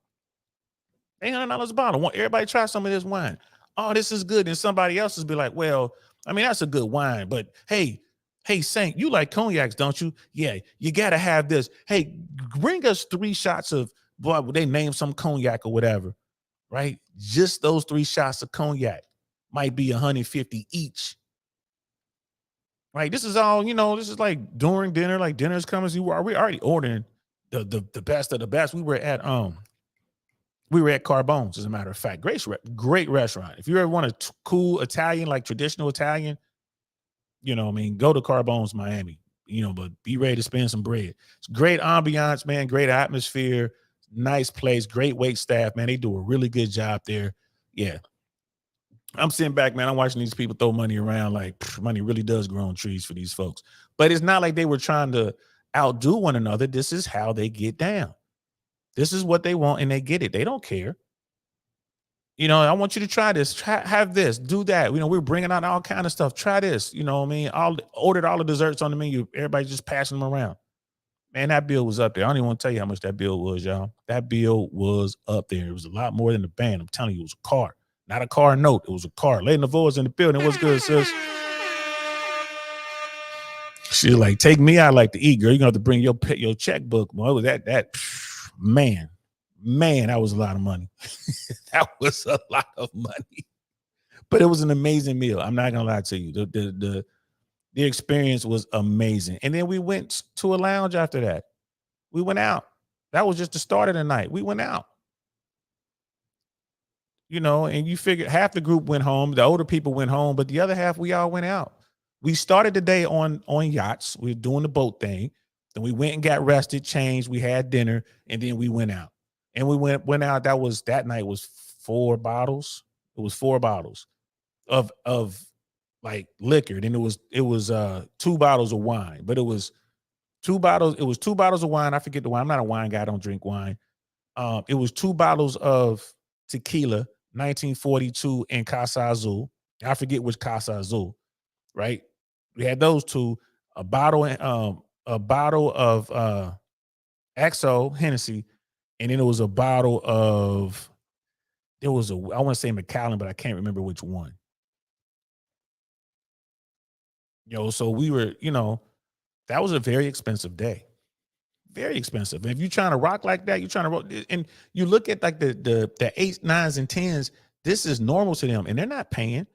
[SPEAKER 1] $800 a bottle. Want everybody to try some of this wine. Oh, this is good. And somebody else will be like, well, I mean, that's a good wine, but hey, Saint, you like cognacs, don't you? Yeah, you got to have this. Hey, bring us 3 shots of, boy, they name some cognac or whatever, right? Just those 3 shots of cognac might be $150 each. Right? This is all, this is like during dinner, like dinner's coming. We already ordering the best of the best. We were at We were at Carbone's, as a matter of fact. Great restaurant. If you ever want a cool Italian, like traditional Italian, go to Carbone's Miami, but be ready to spend some bread. It's great ambiance, man, great atmosphere, nice place, great wait staff, man. They do a really good job there. Yeah. I'm sitting back, man. I'm watching these people throw money around like money really does grow on trees for these folks. But it's not like they were trying to outdo one another. This is how they get down. This is what they want, and they get it. They don't care. I want you to try this, have this, do that. We're bringing out all kind of stuff. Try this, ordered all the desserts on the menu. Everybody just passing them around. Man, that bill was up there. I don't even want to tell you how much that bill was, y'all. That bill was up there. It was a lot more than the band. I'm telling you, it was a car. Not a car note. It was a car. Lady Navoa was in the building. What's good, sis? She like, take me out like to eat, girl. You're going to have to bring your checkbook. Well, man, that was a lot of money. That was a lot of money. But it was an amazing meal. I'm not going to lie to you. The experience was amazing. And then we went to a lounge after that. We went out. That was just the start of the night. We went out. And you figure half the group went home. The older people went home, but the other half, we all went out. We started the day on yachts. We were doing the boat thing. Then we went and got rested, changed. We had dinner, and then we went out. And we went out. That night was 4 bottles. It was 4 bottles of like liquor. Then it was 2 bottles of wine, but it was 2 bottles. It was 2 bottles of wine. I forget the wine. I'm not a wine guy. I don't drink wine. It was 2 bottles of tequila, 1942 and Casa Azul. I forget which Casa Azul, right? We had those 2, a bottle of XO Hennessy, and then it was a bottle of, I want to say Macallan, but I can't remember which one. So we were, that was a very expensive day. Very expensive. And if you're trying to rock like that, you're trying to rock, and you look at like the 8s, 9s, and 10s, this is normal to them, and they're not paying.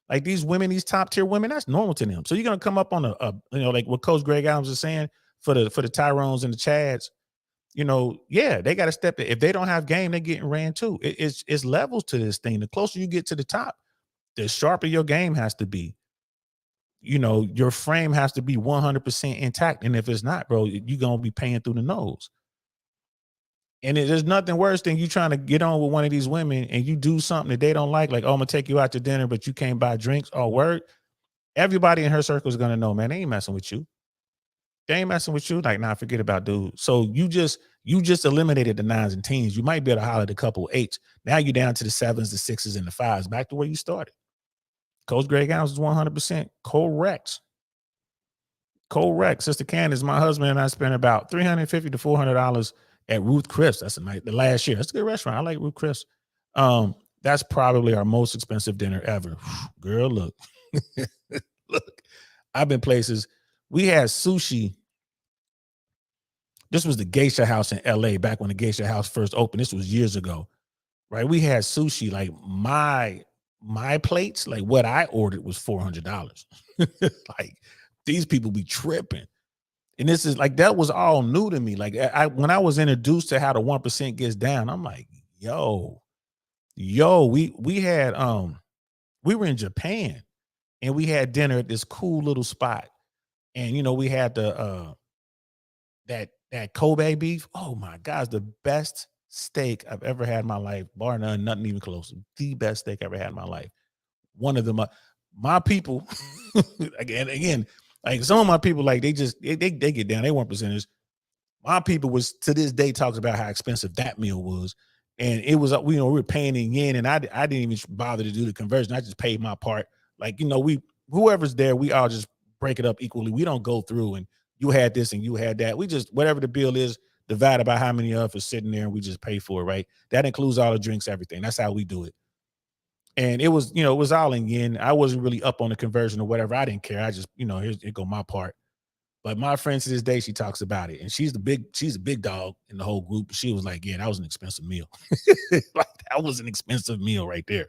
[SPEAKER 1] Like these women, these top tier women, that's normal to them. So you're gonna come up on like what Coach Greg Adams is saying for the Tyrones and the Chads, they got to step it. If they don't have game, they're getting ran too. It's levels to this thing. The closer you get to the top, the sharper your game has to be. Your frame has to be 100% intact. And if it's not, bro, you're going to be paying through the nose. And there's nothing worse than you trying to get on with one of these women and you do something that they don't like, oh, I'm going to take you out to dinner, but you can't buy drinks. Oh, word. Everybody in her circle is going to know, man, they ain't messing with you. They ain't messing with you. Like, nah, forget about dude. So you just eliminated the 9s and 10s. You might be able to holler at a couple 8s. Now you're down to the 7s, the 6s, and the 5s, back to where you started. Coach Greg Adams is 100% correct. Correct. Sister Candace, my husband and I spent about $350 to $400 at Ruth Chris. That's the last year. That's a good restaurant. I like Ruth Chris. That's probably our most expensive dinner ever. Girl, look. Look, I've been places. We had sushi. This was the Geisha House in LA back when the Geisha House first opened. This was years ago, right? We had sushi, like my plates, like what I ordered was $400. Like these people be tripping. And this is like, that was all new to me. Like when I was introduced to how the 1% gets down, I'm like, yo, we had, we were in Japan and we had dinner at this cool little spot. And, we had the, that Kobe beef. Oh my gosh, the best steak I've ever had in my life, bar none, nothing even close. The best steak I ever had in my life. One of them, my people, again, like some of my people, like they get down, they 1%ers. My people was to this day talks about how expensive that meal was, and it was we were paying in yen, and I didn't even bother to do the conversion. I just paid my part. Like whoever's there, we all just break it up equally. We don't go through and you had this and you had that. We just whatever the bill is divided by how many of us sitting there, and we just pay for it. Right? That includes all the drinks, everything. That's how we do it. And it was, it was all in yen. I wasn't really up on the conversion or whatever. I didn't care. I just, here go my part. But my friend to this day, she talks about it. And she's a big dog in the whole group. She was like, yeah, that was an expensive meal. Like that was an expensive meal right there.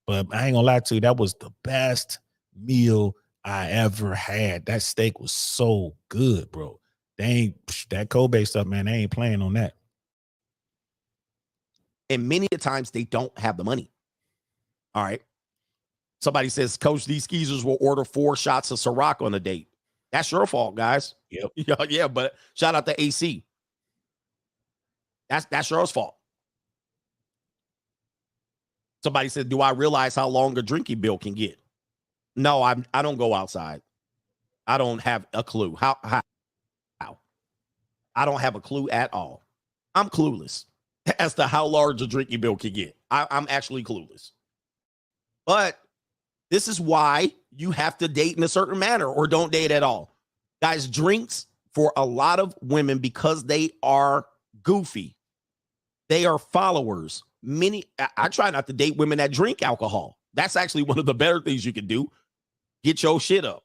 [SPEAKER 1] But I ain't gonna lie to you, that was the best meal I ever had. That steak was so good, bro. They ain't that Kobe stuff, man. They ain't playing on that.
[SPEAKER 2] And many times they don't have the money. All right. Somebody says, Coach, these skeezers will order 4 shots of Ciroc on a date. That's your fault, guys.
[SPEAKER 1] Yep.
[SPEAKER 2] Yeah, but shout out to AC. That's your fault. Somebody said, do I realize how long a drinking bill can get? No, I don't go outside. I don't have a clue. How? I don't have a clue at all. I'm clueless as to how large a drinking bill can get. I'm actually clueless. But this is why you have to date in a certain manner or don't date at all. Guys, drinks for a lot of women, because they are goofy, they are followers. I try not to date women that drink alcohol. That's actually one of the better things you can do. Get your shit up.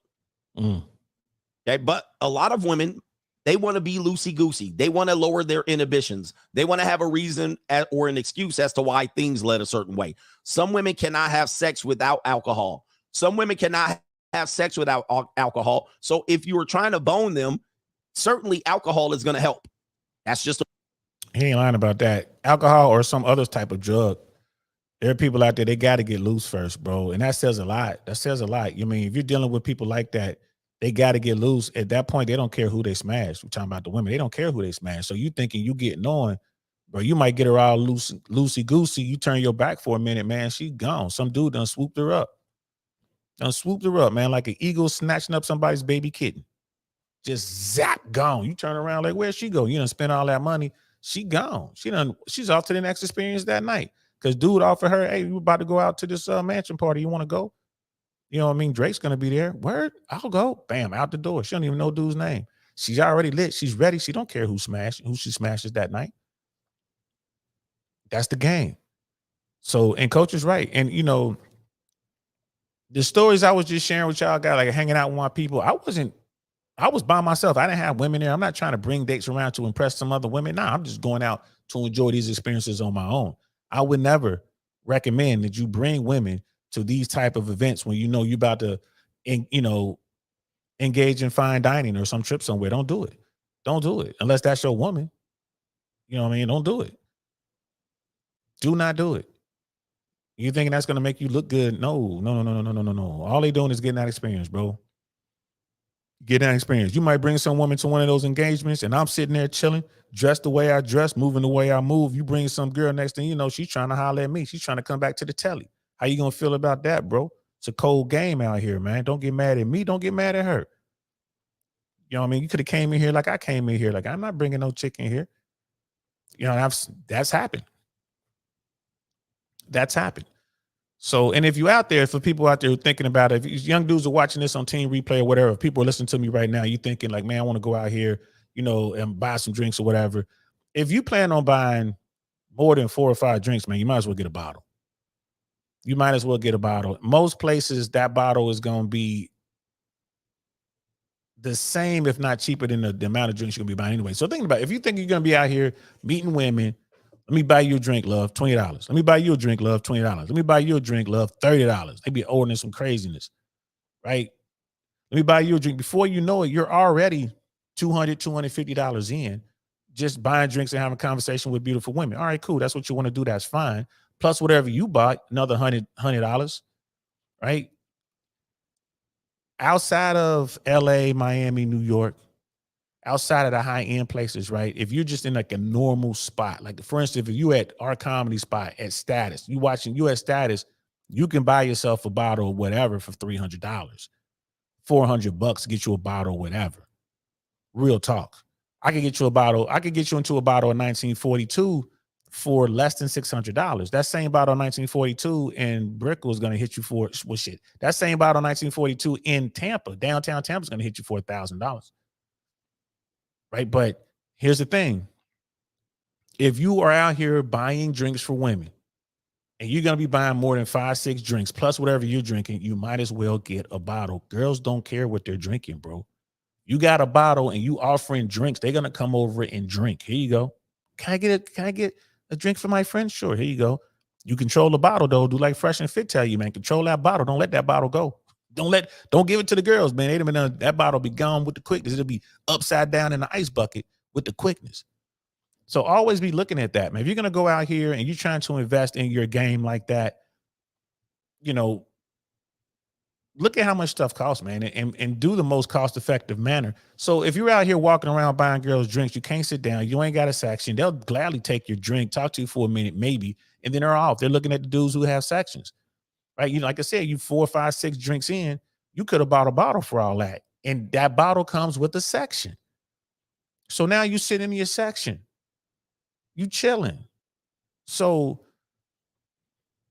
[SPEAKER 2] Okay, but a lot of women, they want to be loosey-goosey. They want to lower their inhibitions. They want to have a reason or an excuse as to why things led a certain way. Some women cannot have sex without alcohol. Some women cannot have sex without alcohol. So if you were trying to bone them, certainly alcohol is going to help. That's just
[SPEAKER 1] He ain't lying about that. Alcohol or some other type of drug. There are people out there, they got to get loose first, bro. And that says a lot. That says a lot. You mean, if you're dealing with people like that, they got to get loose. At that point, they don't care who they smash. We're talking about the women. They don't care who they smash. So you thinking you getting on, bro, you might get her all loosey-goosey. You turn your back for a minute, man, she gone. Some dude done swooped her up. Man, like an eagle snatching up somebody's baby kitten. Just zap, gone. You turn around like, where'd she go? You done spent all that money. She gone. She's off to the next experience that night. Because dude offered her, hey, you about to go out to this mansion party. You want to go? You know what I mean? Drake's going to be there. Word, I'll go. Bam, out the door. She don't even know dude's name. She's already lit. She's ready. She don't care who she smashes that night. That's the game. So, and Coach is right. And, you know, the stories I was just sharing with y'all, got like hanging out with my people. I was by myself. I didn't have women there. I'm not trying to bring dates around to impress some other women. Nah, I'm just going out to enjoy these experiences on my own. I would never recommend that you bring women to these type of events when you know you're about to, engage in fine dining or some trip somewhere. Don't do it. Don't do it unless that's your woman. You know what I mean? Don't do it. Do not do it. You thinking that's going to make you look good? No. All they doing is getting that experience, bro. Get that experience. You might bring some woman to one of those engagements and I'm sitting there chilling, dressed the way I dress, moving the way I move. You bring some girl, next thing you know, she's trying to holler at me. She's trying to come back to the telly. How you going to feel about that, bro? It's a cold game out here, man. Don't get mad at me. Don't get mad at her. You know what I mean? You could have came in here like I came in here. Like, I'm not bringing no chick in here. You know, that's happened. That's happened. So, and if you out there, for people out there thinking about it, if young dudes are watching this on Team Replay or whatever, if people are listening to me right now, you thinking like, man, I want to go out here, and buy some drinks or whatever. If you plan on buying more than 4 or 5 drinks, man, you might as well get a bottle. You might as well get a bottle. Most places, that bottle is going to be the same, if not cheaper than the amount of drinks you're going to be buying anyway. So think about it. If you think you're going to be out here meeting women, let me buy you a drink, love, $20. Let me buy you a drink, love, $20. Let me buy you a drink, love, $30. They be ordering some craziness, right? Let me buy you a drink. Before you know it, you're already $200, $250 in, just buying drinks and having a conversation with beautiful women. All right, cool. That's what you want to do. That's fine. Plus whatever you bought, another $100, right? Outside of LA, Miami, New York, outside of the high-end places, right? If you're just in like a normal spot, like for instance, if you at our comedy spot at Status, you at Status, you can buy yourself a bottle of whatever for $300, $400 to get you a bottle of whatever. Real talk. I could get you into a bottle of 1942 for less than $600. That same bottle of 1942 in Brickell is going to hit you for, well, shit. That same bottle of 1942 in Tampa, downtown Tampa, is going to hit you for $1,000. Right? But here's the thing. If you are out here buying drinks for women and you're going to be buying more than 5-6 drinks plus whatever you're drinking, you might as well get a bottle. Girls don't care what they're drinking, bro. You got a bottle and you offering drinks, they're going to come over and drink. Here you go. Can I get a drink for my friend? Sure. Here you go. You control the bottle though. Do like Fresh and Fit tell you, man. Control that bottle. Don't let that bottle go. Don't give it to the girls, man. That bottle be gone with the quickness. It'll be upside down in the ice bucket with the quickness. So always be looking at that, man. If you're gonna go out here and you're trying to invest in your game like that, you know, look at how much stuff costs, man, and do the most cost-effective manner. So if you're out here walking around buying girls drinks, you can't sit down, you ain't got a section, they'll gladly take your drink, talk to you for a minute, maybe, and then they're off. They're looking at the dudes who have sections, right? You know, like I said, you 4, 5, 6 drinks in, you could have bought a bottle for all that. And that bottle comes with a section. So now you sit in your section, you chilling. So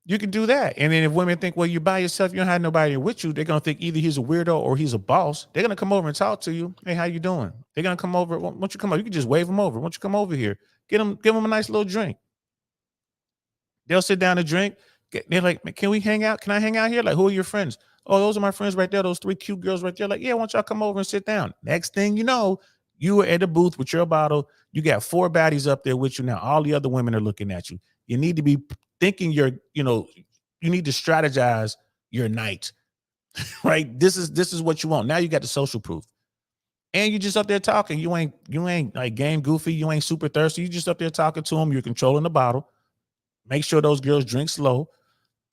[SPEAKER 1] you can do that. And then if women think, well, you're by yourself, you don't have nobody with you, they're going to think either he's a weirdo or he's a boss. They're going to come over and talk to you. Hey, how you doing? They're going to come over. Why don't you come over? You can just wave them over. Why don't you come over here? Give them a nice little drink. They'll sit down and drink. They're like, can we hang out? Can I hang out here? Like, who are your friends? Oh, those are my friends right there. Those 3 cute girls right there. Like, yeah, why don't y'all come over and sit down? Next thing you know, you are at the booth with your bottle. You got 4 baddies up there with you now. All the other women are looking at you. You need to be thinking you need to strategize your night, right? This is what you want. Now you got the social proof. And you just up there talking. You ain't like game goofy. You ain't super thirsty. You just up there talking to them. You're controlling the bottle. Make sure those girls drink slow.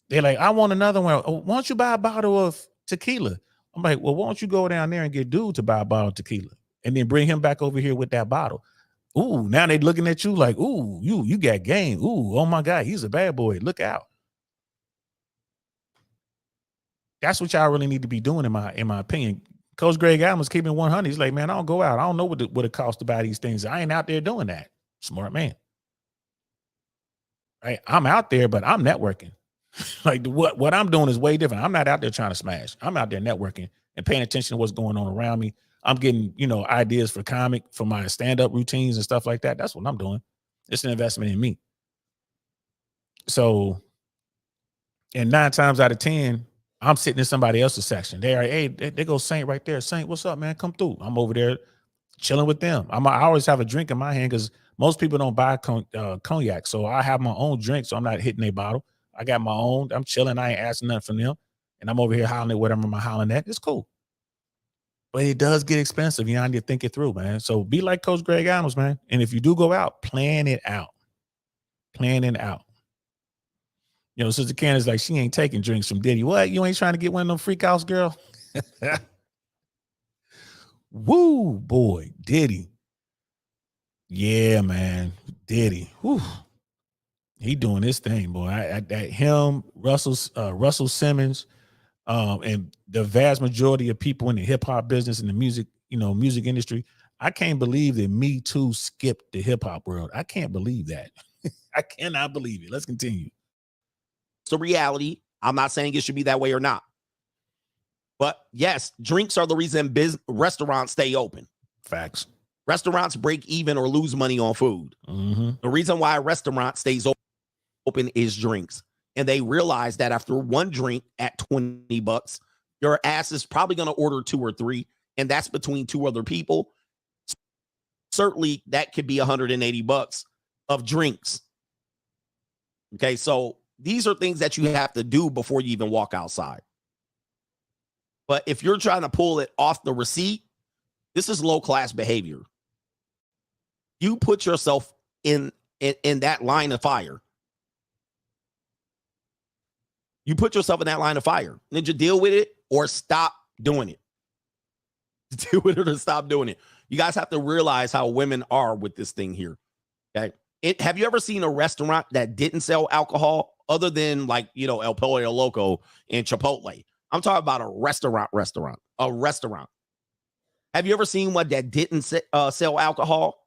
[SPEAKER 1] They're like, I want another one. Oh, why don't you buy a bottle of tequila? I'm like, well, why don't you go down there and get dude to buy a bottle of tequila and then bring him back over here with that bottle? Ooh, now they looking at you like, ooh, you got game. Ooh, oh my God, he's a bad boy. Look out. That's what y'all really need to be doing, in my opinion. Coach Greg Adams keeping 100. He's like, man, I don't go out. I don't know what it costs to buy these things. I ain't out there doing that. Smart man. Right? I'm out there, but I'm networking. Like what I'm doing is way different. I'm not out there trying to smash. I'm out there networking and paying attention to what's going on around me. I'm getting, ideas for for my stand-up routines and stuff like that. That's what I'm doing. It's an investment in me. So, and 9 times out of 10, I'm sitting in somebody else's section. They go Saint right there. Saint, what's up, man? Come through. I'm over there chilling with them. I always have a drink in my hand because most people don't buy cognac. So I have my own drink, so I'm not hitting a bottle. I got my own. I'm chilling. I ain't asking nothing from them. And I'm over here hollering at whatever I'm hollering at. It's cool. But it does get expensive. I need to think it through, man. So be like Coach Greg Adams, man. And if you do go out, plan it out. Plan it out. Sister Candace, like, she ain't taking drinks from Diddy. What? You ain't trying to get one of them freak house, girl? Woo, boy. Diddy. Yeah, man. Diddy. Whew. He doing this thing, boy. Him, Russell Simmons, and the vast majority of people in the hip hop business and the music industry. I can't believe that Me Too skipped the hip hop world. I can't believe that. I cannot believe it. Let's continue.
[SPEAKER 2] It's a reality. I'm not saying it should be that way or not. But yes, drinks are the reason restaurants stay open.
[SPEAKER 1] Facts.
[SPEAKER 2] Restaurants break even or lose money on food.
[SPEAKER 1] Mm-hmm.
[SPEAKER 2] The reason why a restaurant stays open is drinks. And they realize that after one drink at $20, your ass is probably going to order 2 or 3. And that's between 2 other people. Certainly that could be $180 of drinks. Okay, so these are things that you have to do before you even walk outside. But if you're trying to pull it off the receipt, this is low-class behavior. You put yourself in that line of fire. You put yourself in that line of fire. Then you deal with it or stop doing it. Deal with it or stop doing it. You guys have to realize how women are with this thing here. Okay. Have you ever seen a restaurant that didn't sell alcohol other than El Pollo Loco and Chipotle? I'm talking about a restaurant. Have you ever seen one that didn't sell alcohol?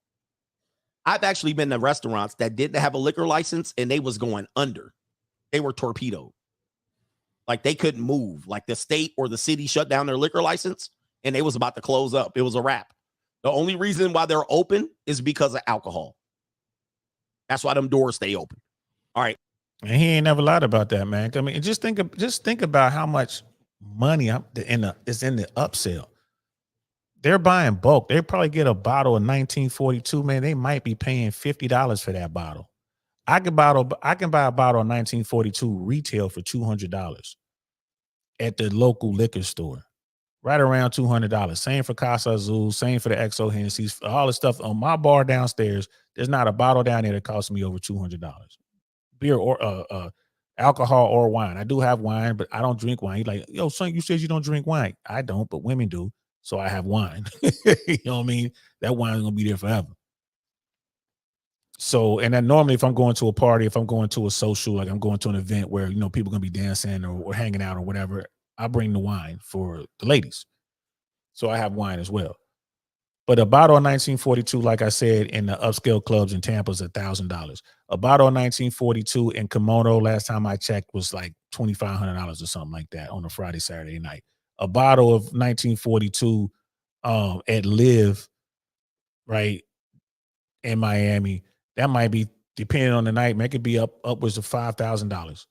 [SPEAKER 2] I've actually been to restaurants that didn't have a liquor license and they was going under. They were torpedoed. Like they couldn't move. Like the state or the city shut down their liquor license and they was about to close up. It was a wrap. The only reason why they're open is because of alcohol. That's why them doors stay open. All right.
[SPEAKER 1] And he ain't never lied about that, man. I mean, just think about how much money is in the upsell. They're buying bulk. They probably get a bottle of 1942, man. They might be paying $50 for that bottle. I can buy a bottle of 1942 retail for $200 at the local liquor store. Right around $200. Same for Casa Azul, same for the XO Hennessy's, all the stuff on my bar downstairs There's not a bottle down there that costs me over $200. Beer or alcohol or wine. I do have wine, but I don't drink wine. You're like, yo, son, you said you don't drink wine. I don't, but women do. So I have wine. You know what I mean? That wine's gonna be there forever. So, and then normally if I'm going to a party, if I'm going to a social, like I'm going to an event where, people are going to be dancing or hanging out or whatever, I bring the wine for the ladies. So I have wine as well. But a bottle of 1942, like I said, in the upscale clubs in Tampa is $1,000. A bottle of 1942 in Kimono, last time I checked, was like $2,500 or something like that on a Friday, Saturday night. A bottle of 1942 at Live, right, in Miami, that might be, depending on the night, man, it could be upwards of $5,000.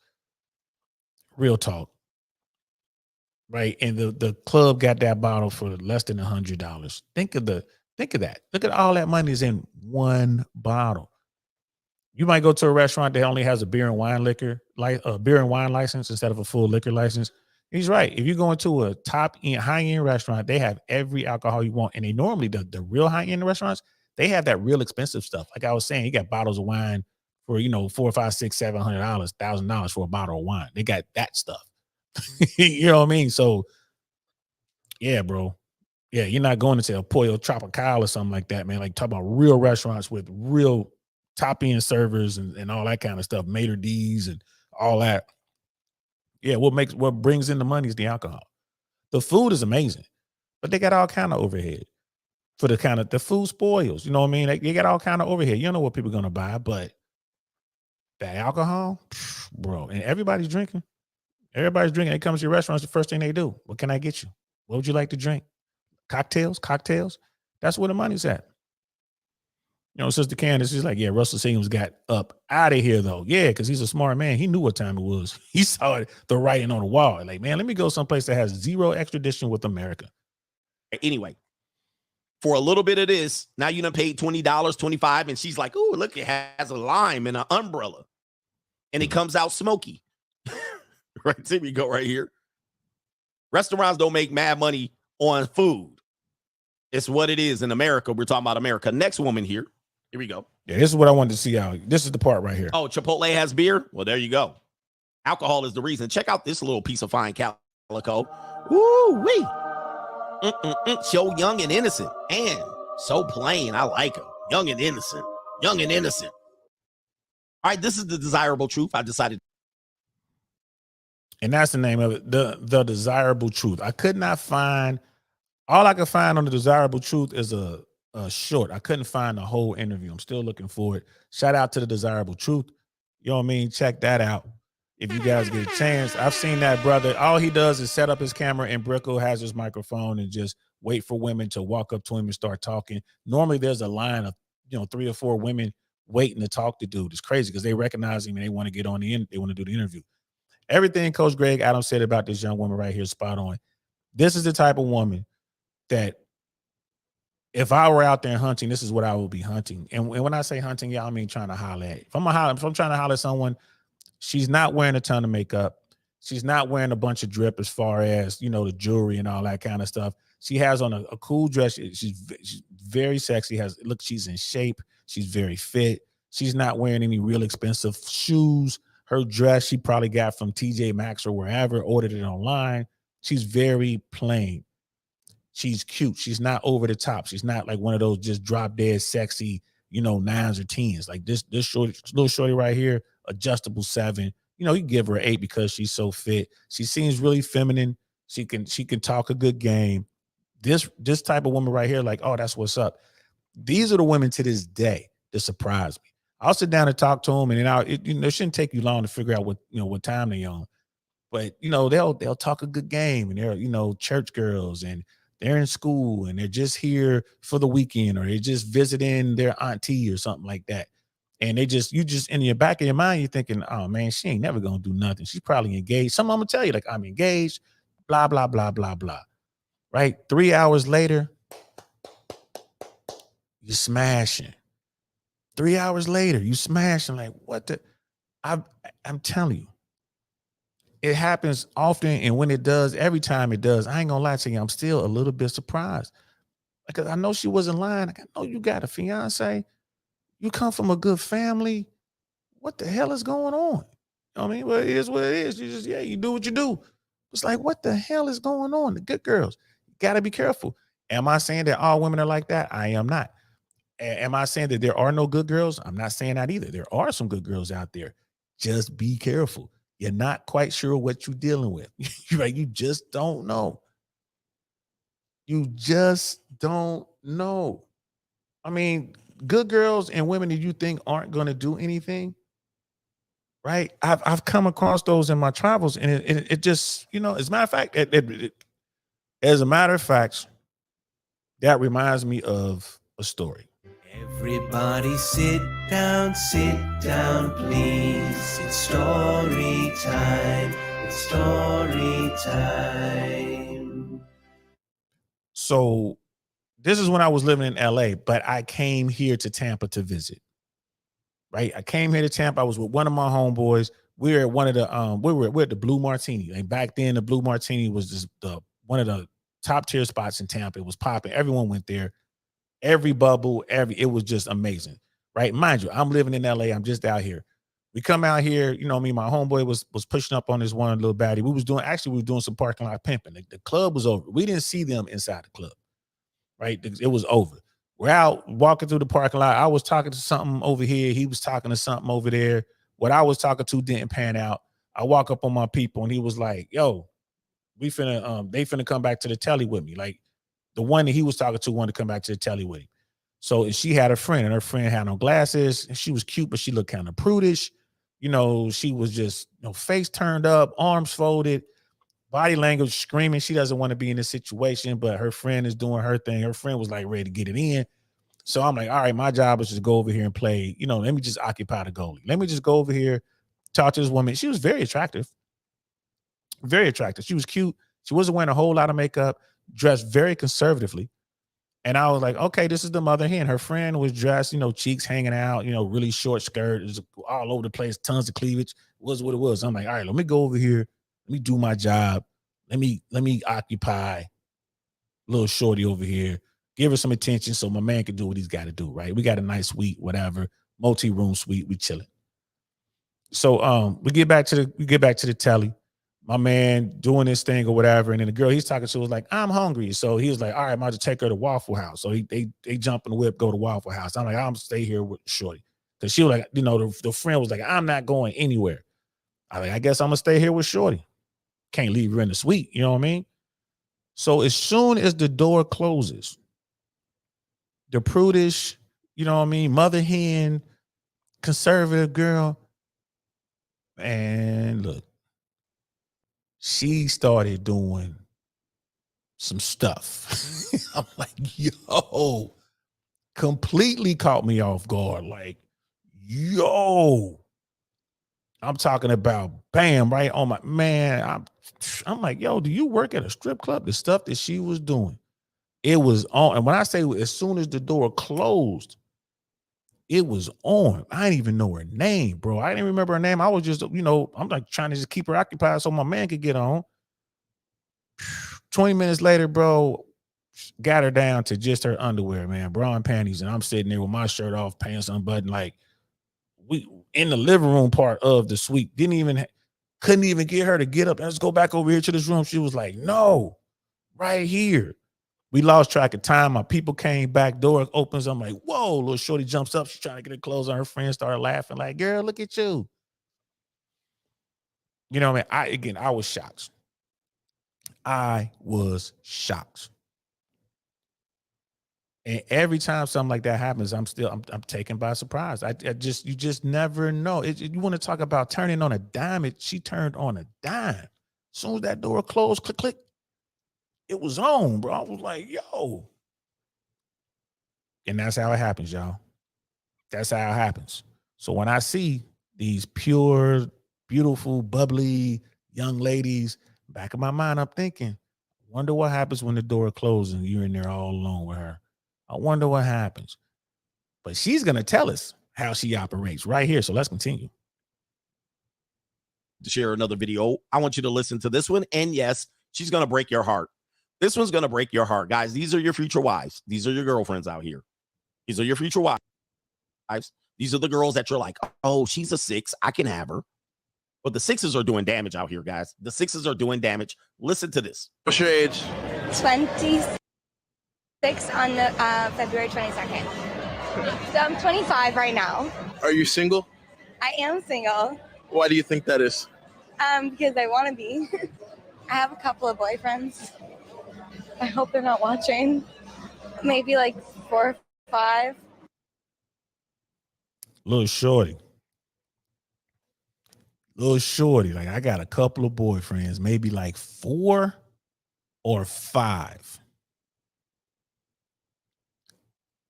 [SPEAKER 1] Real talk. Right. And the club got that bottle for less than $100. Think of that. Look at all that money is in one bottle. You might go to a restaurant that only has a beer and wine license instead of a full liquor license. He's right. If you go into a top end, high end restaurant, they have every alcohol you want. And they normally, the real high end restaurants, they have that real expensive stuff. Like I was saying, you got bottles of wine for, $400, $500, $600, $700, $1,000 for a bottle of wine. They got that stuff. You know what I mean? So, yeah, bro. Yeah, you're not going into El Pollo Tropical or something like that, man. Like, talk about real restaurants with real top-end servers and all that kind of stuff, Maitre D's and all that. Yeah, what brings in the money is the alcohol. The food is amazing, but they got all kind of overhead. For the food spoils, you know what I mean? They got all kind of overhead. You don't know what people are gonna buy, but the alcohol, bro, and everybody's drinking. Everybody's drinking. They come to your restaurants, the first thing they do, what can I get you? What would you like to drink? Cocktails. That's where the money's at. Sister Candace, she's like, yeah, Russell Simmons got up out of here, though. Yeah, because he's a smart man. He knew what time it was. He saw the writing on the wall. Like, man, let me go someplace that has zero extradition with America.
[SPEAKER 2] Anyway, for a little bit of this, now you done paid $20, $25, and she's like, oh, look, it has a lime and an umbrella. And it comes out smoky. Right, here we go right here. Restaurants don't make mad money on food. It's what it is in America. We're talking about America. Next woman here. Here we go.
[SPEAKER 1] Yeah, this is what I wanted to see out. This is the part right here.
[SPEAKER 2] Oh, Chipotle has beer? Well, there you go. Alcohol is the reason. Check out this little piece of fine calico. Woo-wee. So young and innocent. And so plain. I like him. Young and innocent. Young and innocent. All right, this is the desirable truth. I decided.
[SPEAKER 1] And that's the name of it. The desirable truth. I could not find, all I could find on the desirable truth is a short. I couldn't find the whole interview. I'm still looking for it. Shout out to the desirable truth. You know what I mean? Check that out. If you guys get a chance, I've seen that brother. All he does is set up his camera and Brickle has his microphone and just wait for women to walk up to him and start talking. Normally there's a line of, 3 or 4 women waiting to talk to dude. It's crazy because they recognize him and they want to get on they want to do the interview. Everything Coach Greg Adams said about this young woman right here is spot on. This is the type of woman that if I were out there hunting, this is what I would be hunting. And when I say hunting, y'all, I mean trying to holler at. If I'm trying to holler at someone, she's not wearing a ton of makeup. She's not wearing a bunch of drip as far as, the jewelry and all that kind of stuff. She has on a cool dress. She's very sexy. She's in shape. She's very fit. She's not wearing any real expensive shoes. Her dress, she probably got from TJ Maxx or wherever, ordered it online. She's very plain. She's cute. She's not over the top. She's not like one of those just drop dead sexy, 9s or 10s. Like this little shorty right here, adjustable 7. You give her an 8 because she's so fit. She seems really feminine. She can talk a good game. This type of woman right here, like, oh, that's what's up. These are the women to this day that surprise me. I'll sit down and talk to them, and then it shouldn't take you long to figure out what time they're on. But they'll talk a good game, and they're church girls, and they're in school, and they're just here for the weekend, or they're just visiting their auntie or something like that. And you just in your back of your mind, you're thinking, oh man, she ain't never gonna do nothing. She's probably engaged. Some of them will tell you like, I'm engaged, blah blah blah blah blah. Right? 3 hours later, you're smashing. 3 hours later, you smashing like what the? I'm telling you, it happens often, and when it does, every time it does, I ain't gonna lie to you, I'm still a little bit surprised because I know she wasn't lying. Like, I know you got a fiance, You come from a good family. What the hell is going on? I mean, well, it is what it is. You just, yeah, you do what you do. It's like, what the hell is going on? The good girls, you got to be careful. Am I saying that all women are like that? I am not. Am I saying that there are no good girls? I'm not saying that either. There are some good girls out there. Just be careful. You're not quite sure what you're dealing with. Right? You just don't know. You just don't know. I mean, good girls and women that you think aren't going to do anything, right? I've come across those in my travels, and it just, as a matter of fact, as a matter of fact, that reminds me of a story.
[SPEAKER 4] Everybody sit down, please. It's story time. It's story time.
[SPEAKER 1] So this is when I was living in LA, but I came here to Tampa to visit. Right? I came here to Tampa. I was with one of my homeboys. We were at one of the we're at the Blue Martini. And back then the Blue Martini was just one of the top tier spots in Tampa. It was popping. Everyone went there. Every bubble, it was just amazing. Right? Mind you, I'm living in LA. I'm just out here. We come out here, me and my homeboy was pushing up on this one little baddie. We were doing some parking lot pimping. The club was over. We didn't see them inside the club. Right? It was over. We're out walking through the parking lot. I was talking to something over here. He was talking to something over there. What I was talking to didn't pan out. I walk up on my people and he was like, yo, they finna come back to the telly with me. Like the one that he was talking to wanted to come back to the telly with him. So she had a friend and her friend had no glasses and she was cute, but she looked kind of prudish. She was just, face turned up, arms folded, body language screaming. She doesn't want to be in this situation, but her friend is doing her thing. Her friend was like ready to get it in. So I'm like, all right, my job is just to go over here and play, let me just occupy the goalie. Let me just go over here, talk to this woman. She was very attractive. Very attractive. She was cute. She wasn't wearing a whole lot of makeup, dressed very conservatively. And I was like, okay, this is the mother hen. Her friend was dressed, cheeks hanging out, really short skirt. It was all over the place, tons of cleavage. It was what it was. I'm like, all right, let me go over here. Let me do my job. Let me occupy little shorty over here. Give her some attention so my man can do what he's got to do, right? We got a nice suite, whatever, multi-room suite. We chilling. So we get back to the telly. My man doing this thing or whatever, and then the girl he's talking to was like, "I'm hungry." So he was like, "All right, I'm about to take her to Waffle House." So they jump in the whip, go to Waffle House. I'm like, "I'm gonna stay here with shorty," because she was like, the friend was like, "I'm not going anywhere." I like, I guess I'm gonna stay here with shorty. Can't leave her in the suite, you know what I mean? So as soon as the door closes, the prudish, mother hen, conservative girl, and look, she started doing some stuff. I'm like, yo, completely caught me off guard. Like, yo, I'm talking about bam, right on my man. I'm like, yo, do you work at a strip club? The stuff that she was doing, it was on. And when I say as soon as the door closed, it was on. I didn't even know her name, bro. I didn't remember her name. I was just, I'm like trying to just keep her occupied so my man could get on. 20 minutes later, bro, got her down to just her underwear, man, bra and panties. And I'm sitting there with my shirt off, pants unbuttoned, like we in the living room part of the suite. Couldn't even get her to get up. Let's go back over here to this room. She was like, no, right here. We lost track of time. My people came back, door opens. I'm like, whoa, little shorty jumps up. She's trying to get her clothes on. Her friends started laughing like, girl, look at you. You know what I mean? I was shocked. I was shocked. And every time something like that happens, I'm taken by surprise. You just never know. You want to talk about turning on a dime? She turned on a dime. As soon as that door closed, click, click, it was on, bro. I was like, yo. And that's how it happens, y'all. That's how it happens. So when I see these pure, beautiful, bubbly young ladies, back of my mind, I'm thinking, wonder what happens when the door closes and you're in there all alone with her. I wonder what happens. But she's going to tell us how she operates right here. So let's continue.
[SPEAKER 2] To share another video, I want you to listen to this one. And yes, she's going to break your heart. This one's going to break your heart. Guys, these are your future wives. These are your girlfriends out here. These are your future wives. These are the girls that you're like, oh, she's a 6. I can have her. But the 6s are doing damage out here, guys. The 6s are doing damage. Listen to this.
[SPEAKER 5] What's your age?
[SPEAKER 6] 26 on the February 22nd. So I'm 25 right now.
[SPEAKER 5] Are you single?
[SPEAKER 6] I am single
[SPEAKER 5] Why do you think that is?
[SPEAKER 6] because I want to be. I have a couple of boyfriends. I hope they're not watching. Maybe like 4 or 5.
[SPEAKER 1] Little shorty. Like, I got a couple of boyfriends, maybe like 4 or 5.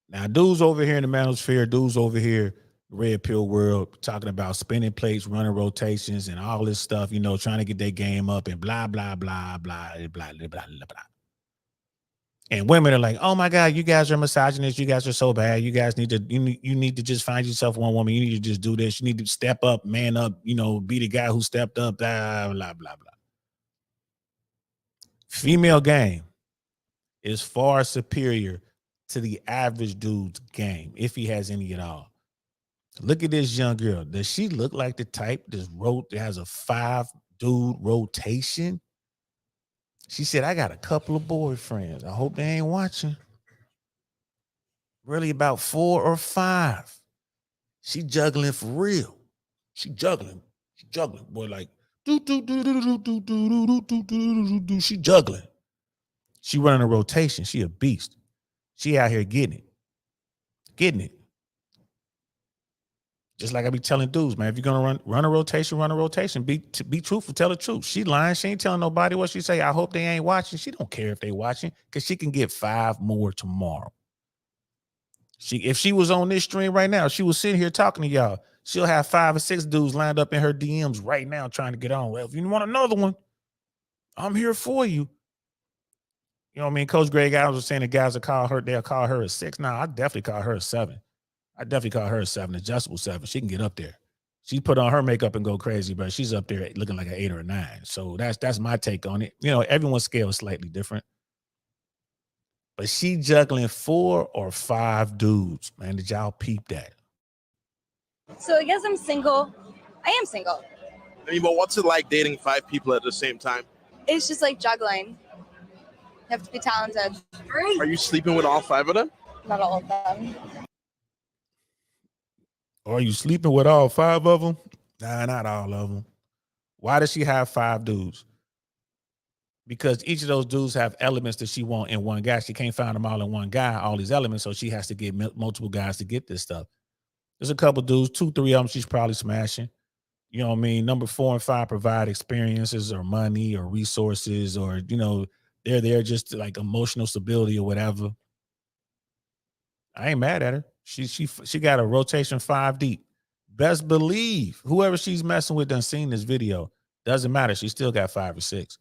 [SPEAKER 1] Now, dudes over here in the manosphere, dudes over here, red pill world, talking about spinning plates, running rotations, and all this stuff, you know, trying to get their game up and blah, blah, blah, blah, blah, blah, blah, blah, blah. And women are like, oh my God, you guys are misogynists. You guys are so bad. You guys need to, you need to just find yourself one woman. You need to just do this. You need to step up, man up, you know, be the guy who stepped up, blah, blah, blah, blah. Female game is far superior to the average dude's game, if he has any at all. Look at this young girl. Does she look like the type that has a 5-dude rotation? She said, I got a couple of boyfriends. I hope they ain't watching. Really about 4 or 5. She juggling for real. She juggling. Boy, like, she juggling. She running a rotation. She a beast. She out here getting it. Just like I be telling dudes, man, if you're gonna run a rotation. Be truthful, tell the truth. She lying, she ain't telling nobody what she say. I hope they ain't watching. She don't care if they watching, because she can get 5 more tomorrow. If she was on this stream right now, she was sitting here talking to y'all. She'll have 5 or 6 dudes lined up in her DMs right now trying to get on. Well, if you want another one, I'm here for you. You know what I mean? Coach Greg Adams was saying the guys they'll call her a 6. Now, I definitely call her a 7. Adjustable 7. She can get up there. She put on her makeup and go crazy, but she's up there looking like an 8 or a 9. So that's my take on it. You know, everyone's scale is slightly different. But she juggling 4 or 5 dudes, man. Did y'all peep that?
[SPEAKER 6] So I guess I'm single. I am single.
[SPEAKER 5] I mean, but what's it like dating 5 people at the same time?
[SPEAKER 6] It's just like juggling. You have to be talented.
[SPEAKER 5] Are you sleeping with all 5 of them?
[SPEAKER 6] Not all of them.
[SPEAKER 1] Are you sleeping with all 5 of them? Nah, not all of them. Why does she have 5 dudes? Because each of those dudes have elements that she want in one guy. She can't find them all in one guy, all these elements, so she has to get multiple guys to get this stuff. There's a couple dudes, 2, 3 of them she's probably smashing. You know what I mean? Number 4 and 5 provide experiences or money or resources, or, you know, they're there just to, like, emotional stability or whatever. I ain't mad at her. She got a rotation 5 deep. Best believe whoever she's messing with done seen this video. Doesn't matter. She still got 5 or 6.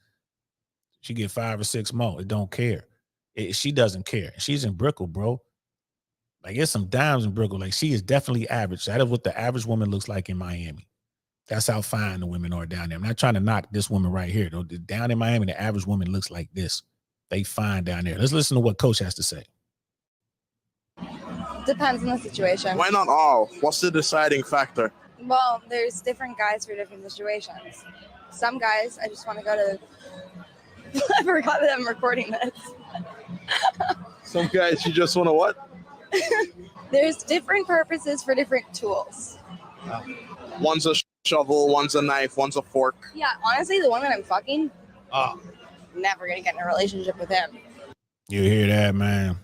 [SPEAKER 1] She get 5 or 6 more. It don't care. She doesn't care. She's in Brickell, bro. Like, it's some dimes in Brickell. Like, she is definitely average. That is what the average woman looks like in Miami. That's how fine the women are down there. I'm not trying to knock this woman right here, though. Down in Miami, the average woman looks like this. They fine down there. Let's listen to what Coach has to say.
[SPEAKER 6] Depends on the situation.
[SPEAKER 5] Why not all? What's the deciding factor?
[SPEAKER 6] Well, there's different guys for different situations. Some guys, I just want to go to. I forgot that I'm recording this.
[SPEAKER 5] Some guys, you just want to what?
[SPEAKER 6] There's different purposes for different tools.
[SPEAKER 5] One's a shovel, one's a knife, one's a fork.
[SPEAKER 6] Yeah, honestly, the one that I'm fucking, never gonna get in a relationship with him.
[SPEAKER 1] You hear that, man?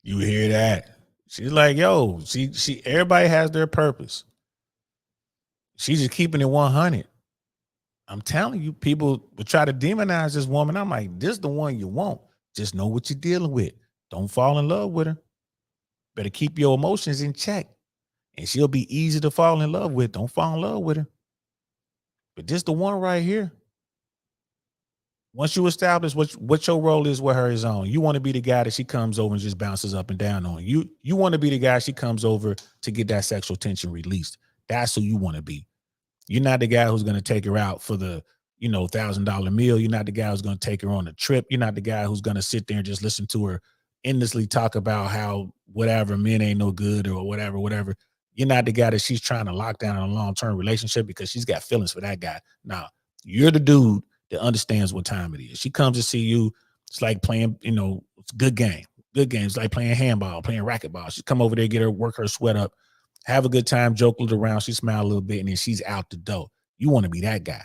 [SPEAKER 1] You hear that? She's like, yo, she everybody has their purpose. She's just keeping it 100. I'm telling you, people will try to demonize this woman. I'm like, this is the one you want. Just know what you're dealing with. Don't fall in love with her. Better keep your emotions in check. And she'll be easy to fall in love with. Don't fall in love with her. But this the one right here. Once you establish what your role is with her is on, you want to be the guy that she comes over and just bounces up and down on. You want to be the guy she comes over to get that sexual tension released. That's who you want to be. You're not the guy who's going to take her out for the, $1,000 meal. You're not the guy who's going to take her on a trip. You're not the guy who's going to sit there and just listen to her endlessly talk about how whatever men ain't no good or whatever. You're not the guy that she's trying to lock down in a long-term relationship because she's got feelings for that guy. Nah, you're the dude that understands what time it is. She comes to see you. It's like playing, it's a good game. Good games, like playing handball, playing racquetball. She come over there, get her, work her sweat up, have a good time, joke a little around. She smile a little bit, and then she's out the door. You want to be that guy.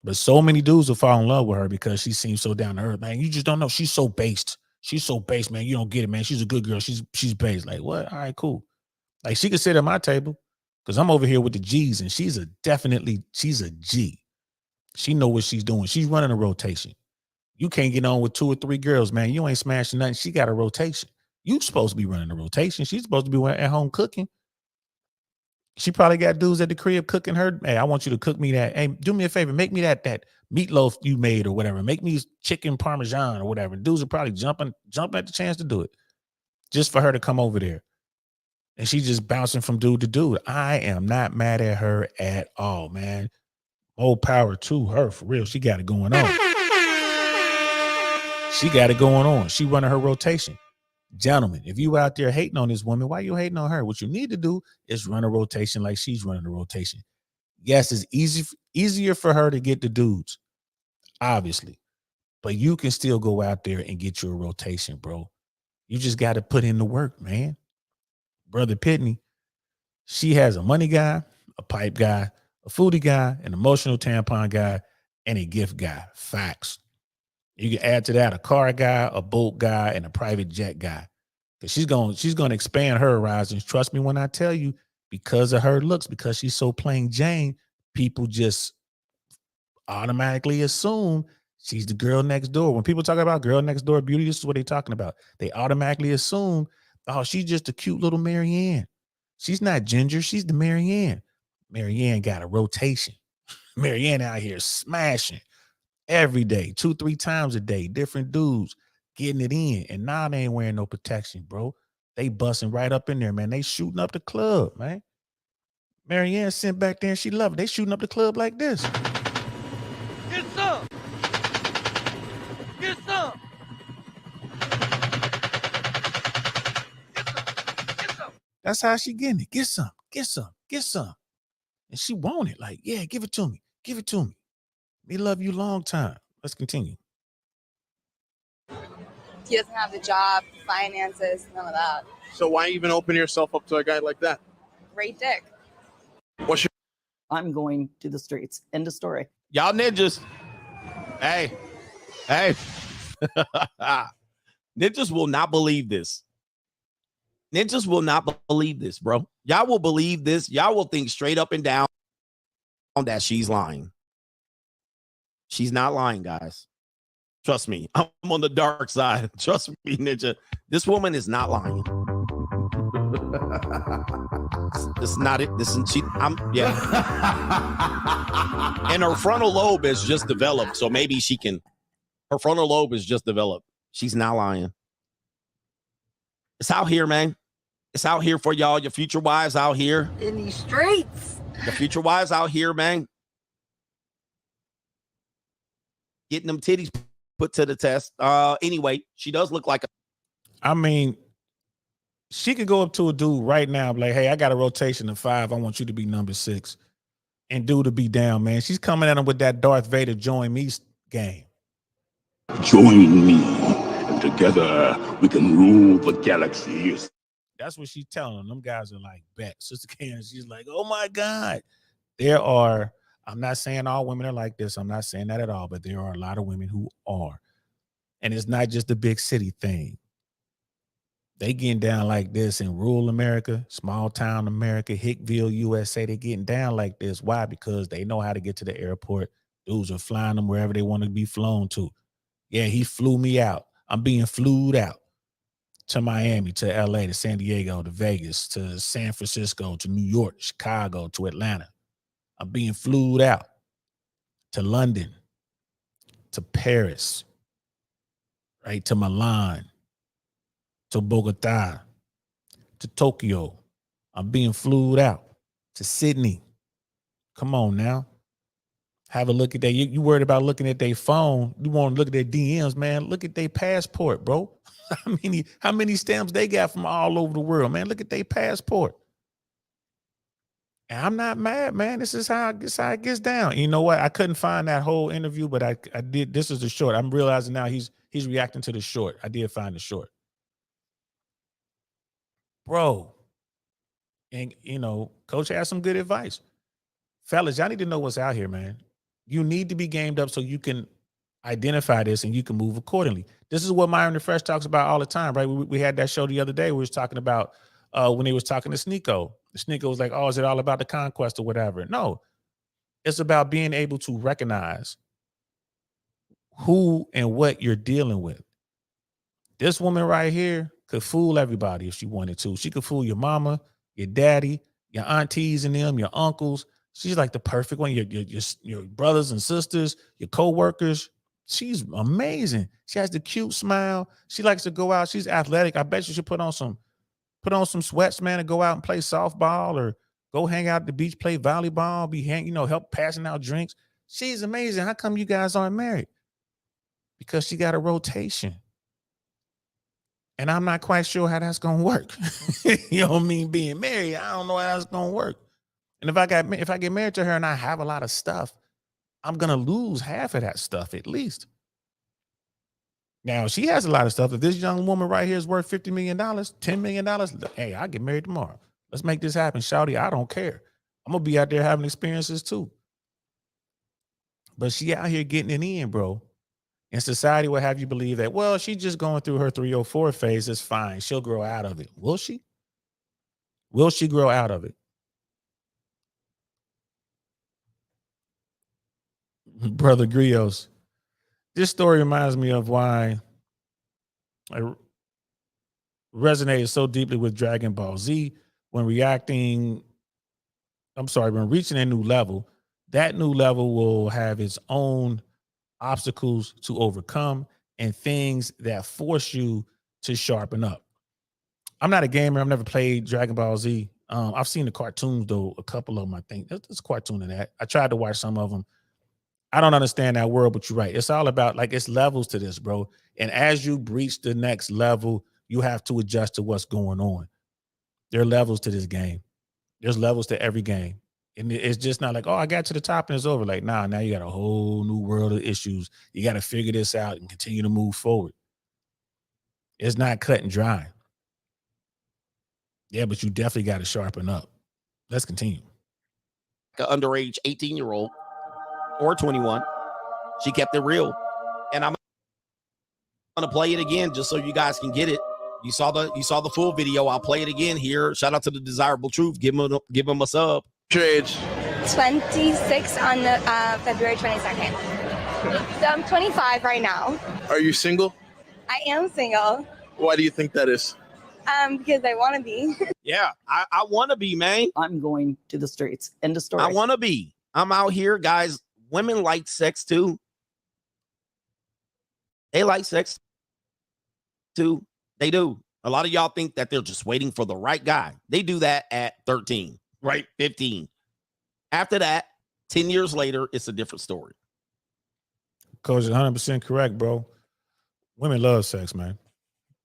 [SPEAKER 1] But so many dudes will fall in love with her because she seems so down to earth, man. You just don't know. She's so based. She's so based, man. You don't get it, man. She's a good girl. She's based. Like, what? All right, cool. Like, she could sit at my table because I'm over here with the G's, and she's a G. She know what she's doing. She's running a rotation. You can't get on with 2 or 3 girls, man. You ain't smashing nothing. She got a rotation. You supposed to be running a rotation. She's supposed to be at home cooking. She probably got dudes at the crib cooking her. Hey, I want you to cook me that. Hey, do me a favor. Make me that meatloaf you made or whatever. Make me chicken parmesan or whatever. Dudes are probably jumping at the chance to do it just for her to come over there. And she's just bouncing from dude to dude. I am not mad at her at all, man. More power to her, for real. She got it going on. She running her rotation. Gentlemen, if you out there hating on this woman, why you hating on her? What you need to do is run a rotation like she's running a rotation. Yes, it's easier for her to get the dudes, obviously. But you can still go out there and get your rotation, bro. You just got to put in the work, man. Brother Pitney, she has a money guy, a pipe guy, a foodie guy, an emotional tampon guy, and a gift guy. Facts. You can add to that a car guy, a boat guy, and a private jet guy. Because she's gonna expand her horizons. Trust me when I tell you, because of her looks, because she's so plain Jane, people just automatically assume she's the girl next door. When people talk about girl next door beauty, this is what they're talking about. They automatically assume, oh, she's just a cute little Marianne. She's not Ginger, she's the Marianne. Marianne got a rotation. Marianne out here smashing every day, 2-3 times a day, different dudes getting it in. And now they ain't wearing no protection, bro. They busting right up in there, man. They shooting up the club, man. Marianne sent back there and she loved it. They shooting up the club like this.
[SPEAKER 7] Get some. Get some. Get some.
[SPEAKER 1] That's how she getting it. Get some, get some, get some. And she want it. Like, yeah, give it to me. Give it to me. We love you long time. Let's continue.
[SPEAKER 6] He doesn't have the job, finances, none of that.
[SPEAKER 5] So why even open yourself up to a guy like that?
[SPEAKER 6] Great dick.
[SPEAKER 5] What's your
[SPEAKER 8] I'm going to the streets. End of story.
[SPEAKER 2] Y'all ninjas. Hey. Ninjas will not believe this. Ninjas will not believe this, bro. Y'all will believe this. Y'all will think straight up and down that she's lying. She's not lying, guys. Trust me. I'm on the dark side. Trust me, Ninja. This woman is not lying. This is not it. Yeah. And her frontal lobe is just developed. So maybe her frontal lobe is just developed. She's not lying. It's out here, man. It's out here for y'all. Your future wives out here.
[SPEAKER 6] In these streets.
[SPEAKER 2] Your future wives out here, man. Getting them titties put to the test. Anyway, she does look like
[SPEAKER 1] I mean, she could go up to a dude right now, like, hey, I got a rotation of 5. I want you to be number 6. And dude to be down, man. She's coming at him with that Darth Vader join me game.
[SPEAKER 9] Join me, and together we can rule the galaxy.
[SPEAKER 1] That's what she's telling them. Them guys are like, bet. Sister Karen, she's like, oh my God. I'm not saying all women are like this. I'm not saying that at all, but there are a lot of women who are. And it's not just a big city thing. They getting down like this in rural America, small town America, Hickville, USA. They getting down like this. Why? Because they know how to get to the airport. Dudes are flying them wherever they want to be flown to. Yeah, he flew me out. I'm being flued out to Miami, to LA, to San Diego, to Vegas, to San Francisco, to New York, Chicago, to Atlanta. I'm being flued out to London, to Paris, right, to Milan, to Bogota, to Tokyo. I'm being flued out to Sydney. Come on now. Have a look at that. You worried about looking at their phone. You want to look at their DMs, man. Look at their passport, bro. How many stamps they got from all over the world, man. Look at their passport. And I'm not mad, man. This is how it gets down. You know what? I couldn't find that whole interview, but I did. This is the short. I'm realizing now he's reacting to the short. I did find the short. Bro. And coach has some good advice. Fellas, y'all need to know what's out here, man. You need to be gamed up so you can identify this and you can move accordingly. This is what Myron the Fresh talks about all the time, right? We had that show the other day. We was talking about when he was talking to Sneeko. Sneeko was like, oh, is it all about the conquest or whatever? No, it's about being able to recognize who and what you're dealing with. This woman right here could fool everybody if she wanted to. She could fool your mama, your daddy, your aunties and them, your uncles. She's like the perfect one. Your brothers and sisters, your co-workers. She's amazing. She has the cute smile. She likes to go out. She's athletic. I bet you should put on some sweats, man, and go out and play softball or go hang out at the beach, play volleyball, help passing out drinks. She's amazing. How come you guys aren't married? Because she got a rotation. And I'm not quite sure how that's going to work. You know what I mean? Being married, I don't know how that's going to work. And if I get married to her and I have a lot of stuff, I'm going to lose half of that stuff at least. Now, she has a lot of stuff. If this young woman right here is worth $50 million, $10 million, hey, I'll get married tomorrow. Let's make this happen, shawty. I don't care. I'm going to be out there having experiences too. But she out here getting it in, bro. And society will have you believe that, well, she's just going through her 304 phase. It's fine. She'll grow out of it. Will she? Will she grow out of it? Brother Grios, this story reminds me of why I resonated so deeply with Dragon Ball Z when reaching a new level. That new level will have its own obstacles to overcome and things that force you to sharpen up. I'm not a gamer. I've never played Dragon Ball Z. I've seen the cartoons, though, a couple of them, I think. There's a cartoon in that. I tried to watch some of them. I don't understand that world, but you're right. It's all about, it's levels to this, bro. And as you breach the next level, you have to adjust to what's going on. There are levels to this game. There's levels to every game. And it's just not like, oh, I got to the top and it's over. Like, nah, now you got a whole new world of issues. You got to figure this out and continue to move forward. It's not cut and dry. Yeah, but you definitely got to sharpen up. Let's continue.
[SPEAKER 2] An underage 18-year-old or 21. She kept it real. And I'm going to play it again just so you guys can get it. You saw the full video. I'll play it again here. Shout out to the Desirable Truth. Give him a sub.
[SPEAKER 5] Age?
[SPEAKER 6] 26 on the February 22nd. So I'm 25 right now.
[SPEAKER 5] Are you single?
[SPEAKER 6] I am single.
[SPEAKER 5] Why do you think that is?
[SPEAKER 6] Because I want to be.
[SPEAKER 2] Yeah, I want to be, man.
[SPEAKER 8] I'm going to the streets. End of story.
[SPEAKER 2] I want to be. I'm out here, guys. Women like sex too. They like sex too. They do. A lot of y'all think that they're just waiting for the right guy. They do that at 13, right? 15. After that, 10 years later, it's a different story.
[SPEAKER 1] Coach, 100% correct, bro. Women love sex, man.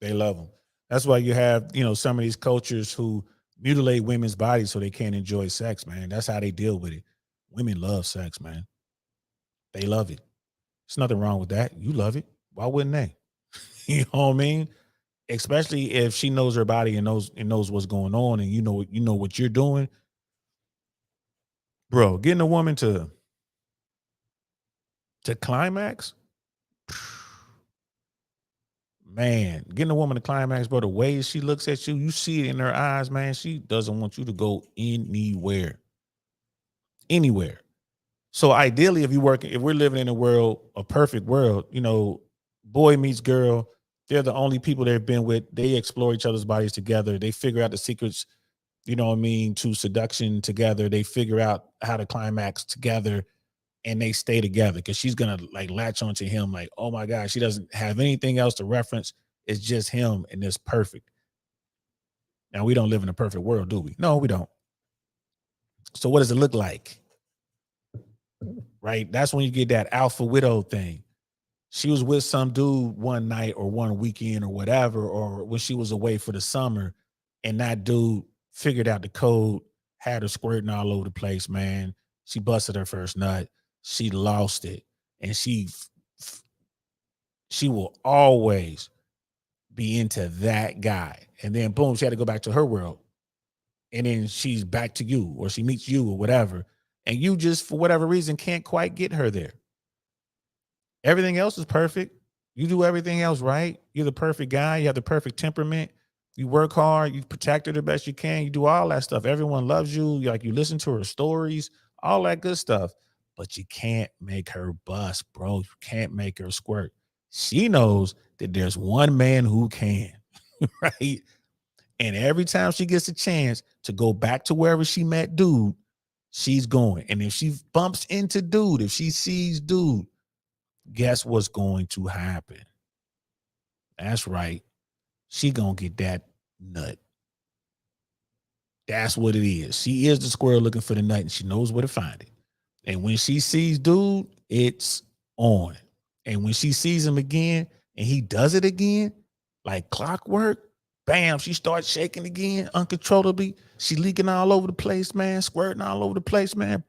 [SPEAKER 1] They love them. That's why you have, some of these cultures who mutilate women's bodies so they can't enjoy sex, man. That's how they deal with it. Women love sex, man. They love it. There's nothing wrong with that. You love it. Why wouldn't they? You know what I mean? Especially if she knows her body and knows what's going on, and you know what you're doing. Bro, getting a woman to climax, man, getting a woman to climax, bro, the way she looks at you, you see it in her eyes, man. She doesn't want you to go anywhere. So ideally, if we're living in a perfect world, boy meets girl, they're the only people they've been with. They explore each other's bodies together. They figure out the secrets, to seduction together. They figure out how to climax together, and they stay together because she's going to latch onto him. Like, oh my God, she doesn't have anything else to reference. It's just him, and it's perfect. Now, we don't live in a perfect world, do we? No, we don't. So what does it look like? right? That's when you get that alpha widow thing. She was with some dude one night or one weekend or whatever, or when she was away for the summer, and that dude figured out the code, had her squirting all over the place, man. She busted her first nut. She lost it. And she will always be into that guy. And then boom, she had to go back to her world. And then she's back to you, or she meets you or whatever. And you just, for whatever reason, can't quite get her there. Everything else is perfect. You do everything else right. You're the perfect guy. You have the perfect temperament. You work hard. You protect her the best you can. You do all that stuff. Everyone loves you. Like, you listen to her stories, all that good stuff. But you can't make her bust, bro. You can't make her squirt. She knows that there's one man who can, right? And every time she gets a chance to go back to wherever she met dude, she's going. And if she bumps into dude, if she sees dude, guess what's going to happen? That's right. She gonna get that nut. That's what it is. She is the squirrel looking for the nut, and she knows where to find it. And when she sees dude, it's on. And when she sees him again and he does it again, like clockwork, bam, she starts shaking again uncontrollably. She leaking all over the place, man, squirting all over the place, man.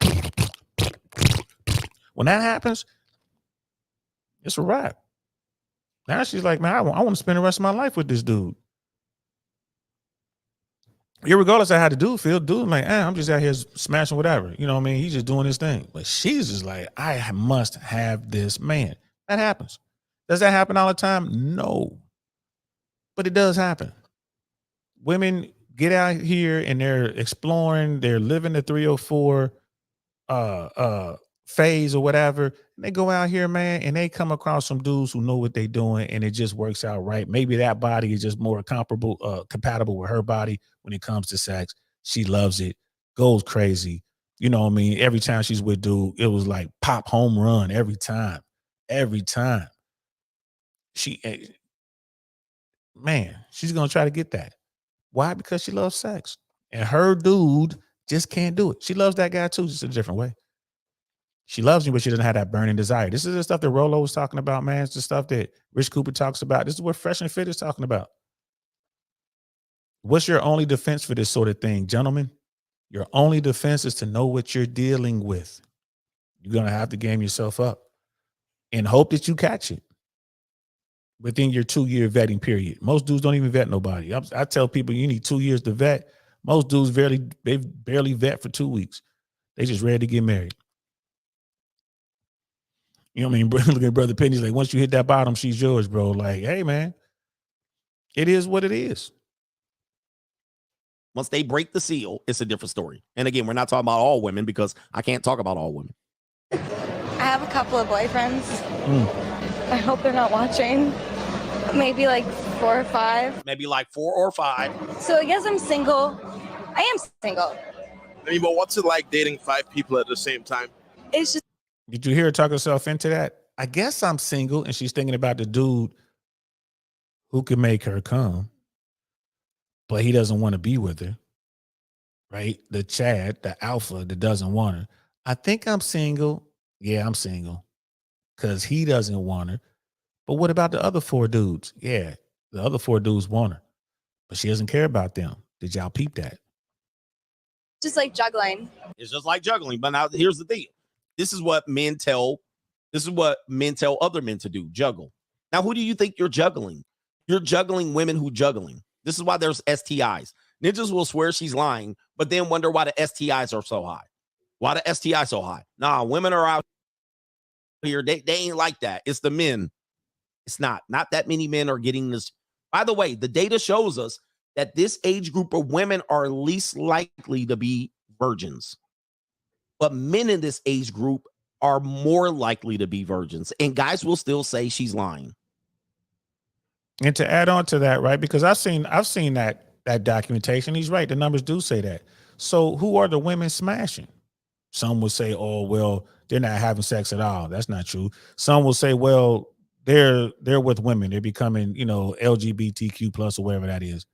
[SPEAKER 1] When that happens, it's a wrap. Now she's like, man, I want to spend the rest of my life with this dude. Irregardless of how the dude feel, dude like, I'm just out here smashing whatever. You know what I mean? He's just doing his thing. But she's just like, I must have this man. That happens. Does that happen all the time? No. But it does happen. Women get out here and they're exploring, they're living the 304 phase or whatever. And they go out here, man, and they come across some dudes who know what they're doing, and it just works out right. Maybe that body is just more compatible with her body when it comes to sex. She loves it, goes crazy. You know what I mean? Every time she's with dude, it was like pop home run every time. Every time. She's gonna try to get that. Why? Because she loves sex. And her dude just can't do it. She loves that guy too, just a different way. She loves you, but she doesn't have that burning desire. This is the stuff that Rolo was talking about, man. It's the stuff that Rich Cooper talks about. This is what Fresh and Fit is talking about. What's your only defense for this sort of thing, gentlemen? Your only defense is to know what you're dealing with. You're going to have to game yourself up and hope that you catch it within your 2-year vetting period. Most dudes don't even vet nobody. I tell people you need 2 years to vet. Most dudes barely vet for 2 weeks. They just ready to get married. You know what I mean? Look at Brother Penny's like, once you hit that bottom, she's yours, bro. Like, hey, man, it is what it is.
[SPEAKER 2] Once they break the seal, it's a different story. And again, we're not talking about all women because I can't talk about all women.
[SPEAKER 6] I have a couple of boyfriends. I hope they're not watching. Maybe like 4 or 5.
[SPEAKER 2] Maybe like 4 or 5.
[SPEAKER 6] So I guess I'm single. I am single.
[SPEAKER 5] I mean, but what's it like dating 5 people at the same time?
[SPEAKER 6] It's just.
[SPEAKER 1] Did you hear her talk herself into that? I guess I'm single, and she's thinking about the dude who could make her come, but he doesn't want to be with her, right? The Chad, the alpha that doesn't want her. I think I'm single. Yeah, I'm single because he doesn't want her. But what about the other 4 dudes? Yeah, the other 4 dudes want her, but she doesn't care about them. Did y'all peep that?
[SPEAKER 6] Just like juggling.
[SPEAKER 2] It's just like juggling. But now here's the deal. This is what men tell other men to do, juggle. Now, who do you think you're juggling? You're juggling women who juggling. This is why there's STIs. Ninjas will swear she's lying, but then wonder why the STIs are so high. Why the STI so high? Nah, women are out here. They ain't like that. It's the men. It's not. Not that many men are getting this. By the way, the data shows us that this age group of women are least likely to be virgins. But men in this age group are more likely to be virgins. And guys will still say she's lying.
[SPEAKER 1] And to add on to that, right? Because I've seen that documentation. He's right. The numbers do say that. So who are the women smashing? Some will say, oh, well, they're not having sex at all. That's not true. Some will say, well, they're with women. They're becoming, LGBTQ plus or whatever that is.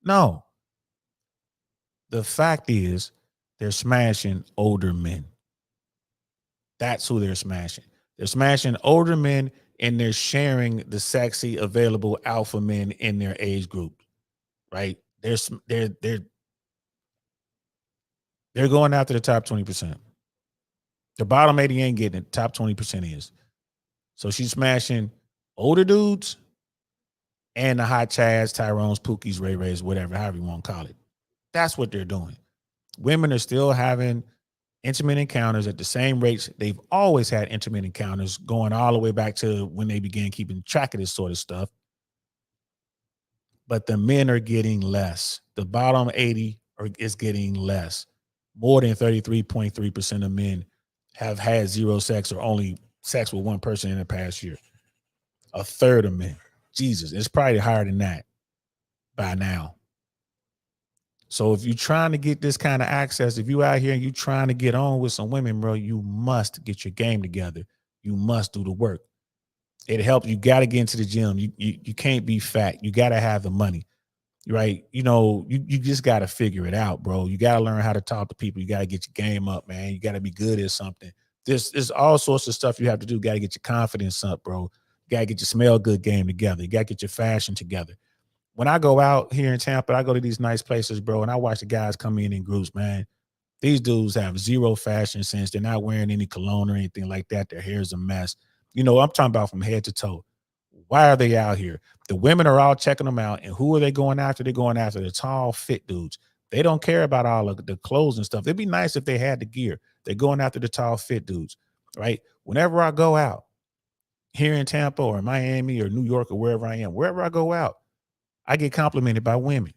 [SPEAKER 1] No. The fact is they're smashing older men. That's who they're smashing. They're smashing older men, and they're sharing the sexy, available alpha men in their age group. Right? They're going after the top 20%. The bottom 80 ain't getting it. Top 20% is. So she's smashing older dudes and the hot Chads, Tyrones, Pookies, Ray Rays, whatever, however you want to call it. That's what they're doing. Women are still having intimate encounters at the same rates they've always had intimate encounters, going all the way back to when they began keeping track of this sort of stuff. But the men are getting less. The bottom 80 is getting less. More than 33.3% of men have had zero sex or only sex with one person in the past year. A third of men. Jesus, it's probably higher than that by now. So if you're trying to get this kind of access, if you out here and you trying to get on with some women, bro, you must get your game together. You must do the work. It helps. You got to get into the gym. You can't be fat. You got to have the money, right? You know, you just got to figure it out, bro. You got to learn how to talk to people. You got to get your game up, man. You got to be good at something. There's all sorts of stuff you have to do. You got to get your confidence up, bro. You got to get your smell good game together. You got to get your fashion together. When I go out here in Tampa, I go to these nice places, bro, and I watch the guys come in groups, man. These dudes have zero fashion sense. They're not wearing any cologne or anything like that. Their hair's a mess. You know, I'm talking about from head to toe. Why are they out here? The women are all checking them out. And who are they going after? They're going after the tall, fit dudes. They don't care about all of the clothes and stuff. It'd be nice if they had the gear. They're going after the tall, fit dudes, right? Whenever I go out here in Tampa or Miami or New York or wherever I am, wherever I go out, I get complimented by women.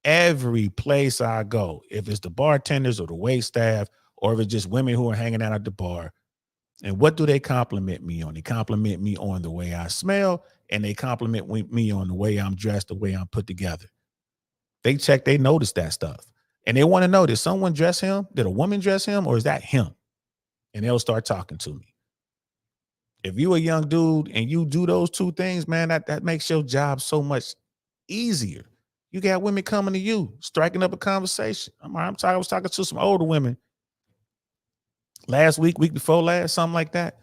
[SPEAKER 1] Every place I go, if it's the bartenders or the wait staff, or if it's just women who are hanging out at the bar. And what do they compliment me on? They compliment me on the way I smell, and they compliment me on the way I'm dressed, the way I'm put together. They check, they notice that stuff. And they want to know, did someone dress him? Did a woman dress him? Or is that him? And they'll start talking to me. If you a young dude and you do those two things, man, that makes your job so much easier. You got women coming to you, striking up a conversation. I was talking to some older women last week before last, something like that.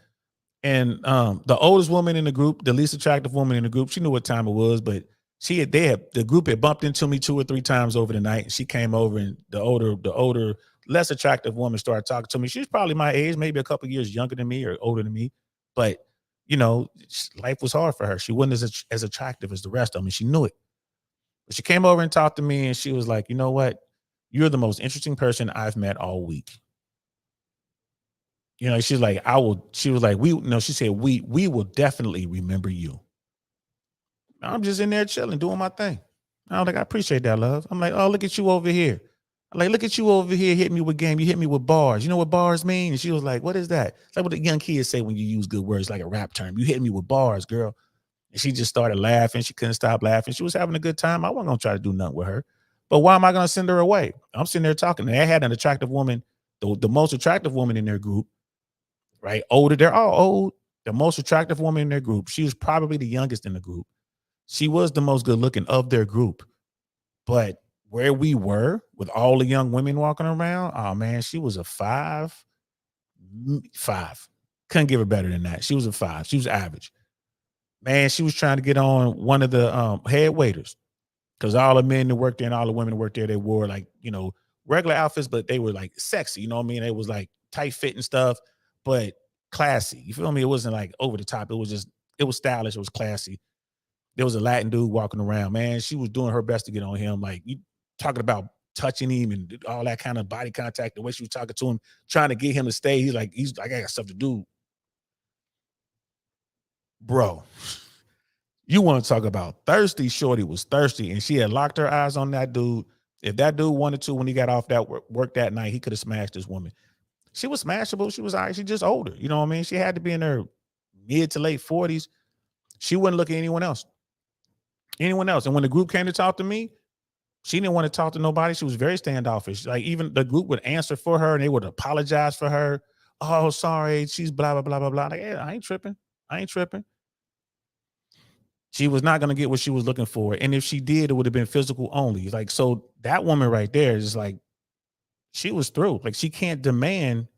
[SPEAKER 1] And the oldest woman in the group, the least attractive woman in the group, she knew what time it was, but the group had bumped into me 2 or 3 times over the night. She came over, and the older, less attractive woman started talking to me. She was probably my age, maybe a couple years younger than me or older than me. But, you know, life was hard for her. She wasn't as attractive as the rest of them. And she knew it. But she came over and talked to me, and she was like, you know what? You're the most interesting person I've met all week. You know, she's like, she was like, she said, we will definitely remember you. I'm just in there chilling, doing my thing. I was like, I appreciate that, love. I'm like, oh, look at you over here. I'm like, look at you over here hitting me with game. You hit me with bars. You know what bars mean? And she was like, what is that? It's like what the young kids say when you use good words, like a rap term. You hit me with bars, girl. And she just started laughing. She couldn't stop laughing. She was having a good time. I wasn't going to try to do nothing with her. But why am I going to send her away? I'm sitting there talking. And they had an attractive woman, the most attractive woman in their group, right? Older. They're all old. The most attractive woman in their group. She was probably the youngest in the group. She was the most good looking of their group. But where we were with all the young women walking around, oh man, she was a 5. Couldn't give her better than that. She was a 5. She was average. Man, she was trying to get on one of the head waiters, because all the men that worked there and all the women that worked there, they wore like, you know, regular outfits, but they were like sexy. You know what I mean? It was like tight fitting stuff, but classy. You feel me? It wasn't like over the top. It was stylish. It was classy. There was a Latin dude walking around, man. She was doing her best to get on him. Like, you talking about touching him and all that kind of body contact, the way she was talking to him, trying to get him to stay. He's like, I got stuff to do. Bro, you want to talk about thirsty? Shorty was thirsty, and she had locked her eyes on that dude. If that dude wanted to, when he got off that work that night, he could have smashed this woman. She was smashable. She was all right. She just older. You know what I mean? She had to be in her mid to late 40s. She wouldn't look at anyone else. And when the group came to talk to me, she didn't want to talk to nobody. She was very standoffish. Like, even the group would answer for her and they would apologize for her. Oh, sorry. She's blah, blah, blah, blah, blah. Like, hey, I ain't tripping. She was not going to get what she was looking for. And if she did, it would have been physical only. Like, so that woman right there is like, she was through. Like, she can't demand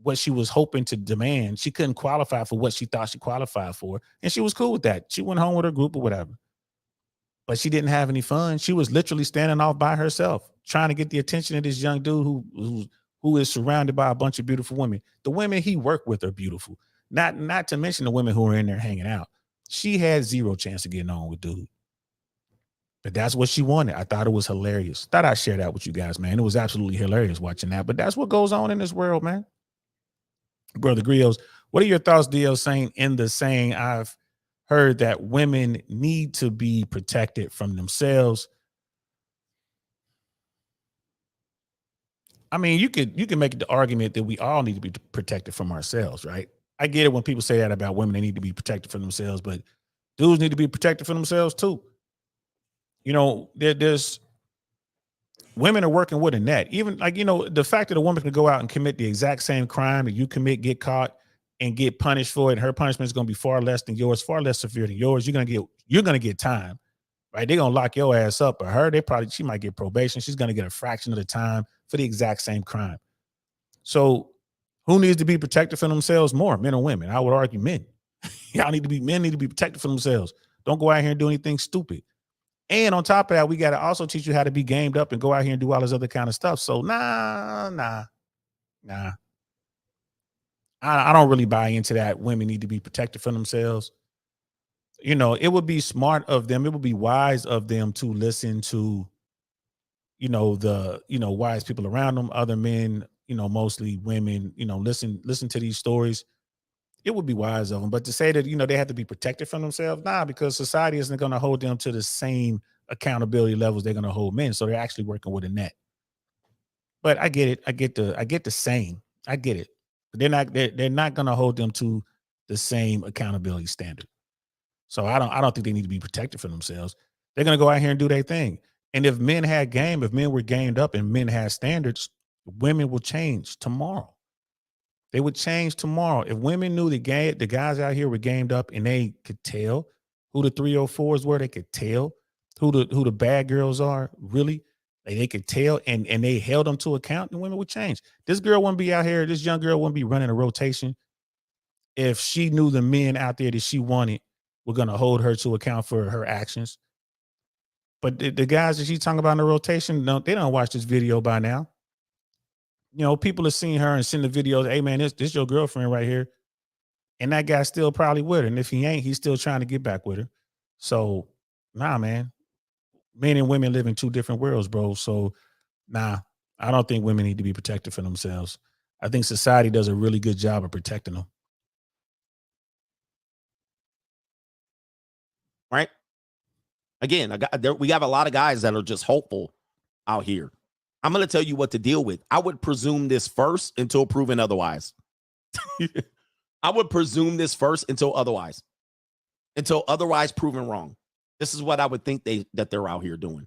[SPEAKER 1] what she was hoping to demand. She couldn't qualify for what she thought she qualified for. And she was cool with that. She went home with her group or whatever. But she didn't have any fun. She was literally standing off by herself, trying to get the attention of this young dude who is surrounded by a bunch of beautiful women. The women he worked with are beautiful. Not to mention the women who are in there hanging out. She had zero chance of getting on with dude. But that's what she wanted. I thought it was hilarious. Thought I'd share that with you guys, man. It was absolutely hilarious watching that. But that's what goes on in this world, man. Brother Grios, what are your thoughts, DL, saying I've heard that women need to be protected from themselves? I mean, you can make the argument that we all need to be protected from ourselves, right? I get it when people say that about women, they need to be protected from themselves, but dudes need to be protected from themselves too. You know, there's women are working with a net. Even like, you know, the fact that a woman can go out and commit the exact same crime that you commit, get caught and get punished for it, and her punishment is going to be far less than yours, far less severe than yours. You're going to get time, right? They're going to lock your ass up. But her, she might get probation. She's going to get a fraction of the time for the exact same crime. So who needs to be protected from themselves more, men or women? I would argue men. Men need to be protected from themselves. Don't go out here and do anything stupid. And on top of that, we got to also teach you how to be gamed up and go out here and do all this other kind of stuff. So nah. I don't really buy into that. Women need to be protected from themselves. You know, it would be smart of them. It would be wise of them to listen to, you know, wise people around them, other men, you know, mostly women, you know, listen to these stories. It would be wise of them. But to say that, you know, they have to be protected from themselves, because society isn't going to hold them to the same accountability levels they're going to hold men. So they're actually working with a net. But I get it. I get the same. I get it. They're not going to hold them to the same accountability standard. So I don't think they need to be protected from themselves. They're going to go out here and do their thing. And if men had game, if men were gamed up and men had standards, women will change tomorrow. They would change tomorrow. If women knew the guys out here were gamed up and they could tell who the 304s were, they could tell who the bad girls are, really. Like they could tell and they held them to account, and women would change. This girl wouldn't be out here, this young girl wouldn't be running a rotation if she knew the men out there that she wanted were going to hold her to account for her actions. But the guys that she's talking about in the rotation, they don't watch this video by now. You know, people are seeing her and sending the videos. Hey, man, this your girlfriend right here. And that guy's still probably with her. And if he ain't, he's still trying to get back with her. So, nah, man. Men and women live in two different worlds, bro. So, nah, I don't think women need to be protected for themselves. I think society does a really good job of protecting them.
[SPEAKER 2] Right? Again, we have a lot of guys that are just hopeful out here. I'm going to tell you what to deal with. I would presume this first until proven otherwise. I would presume this first until otherwise proven wrong. This is what I would think that they're out here doing.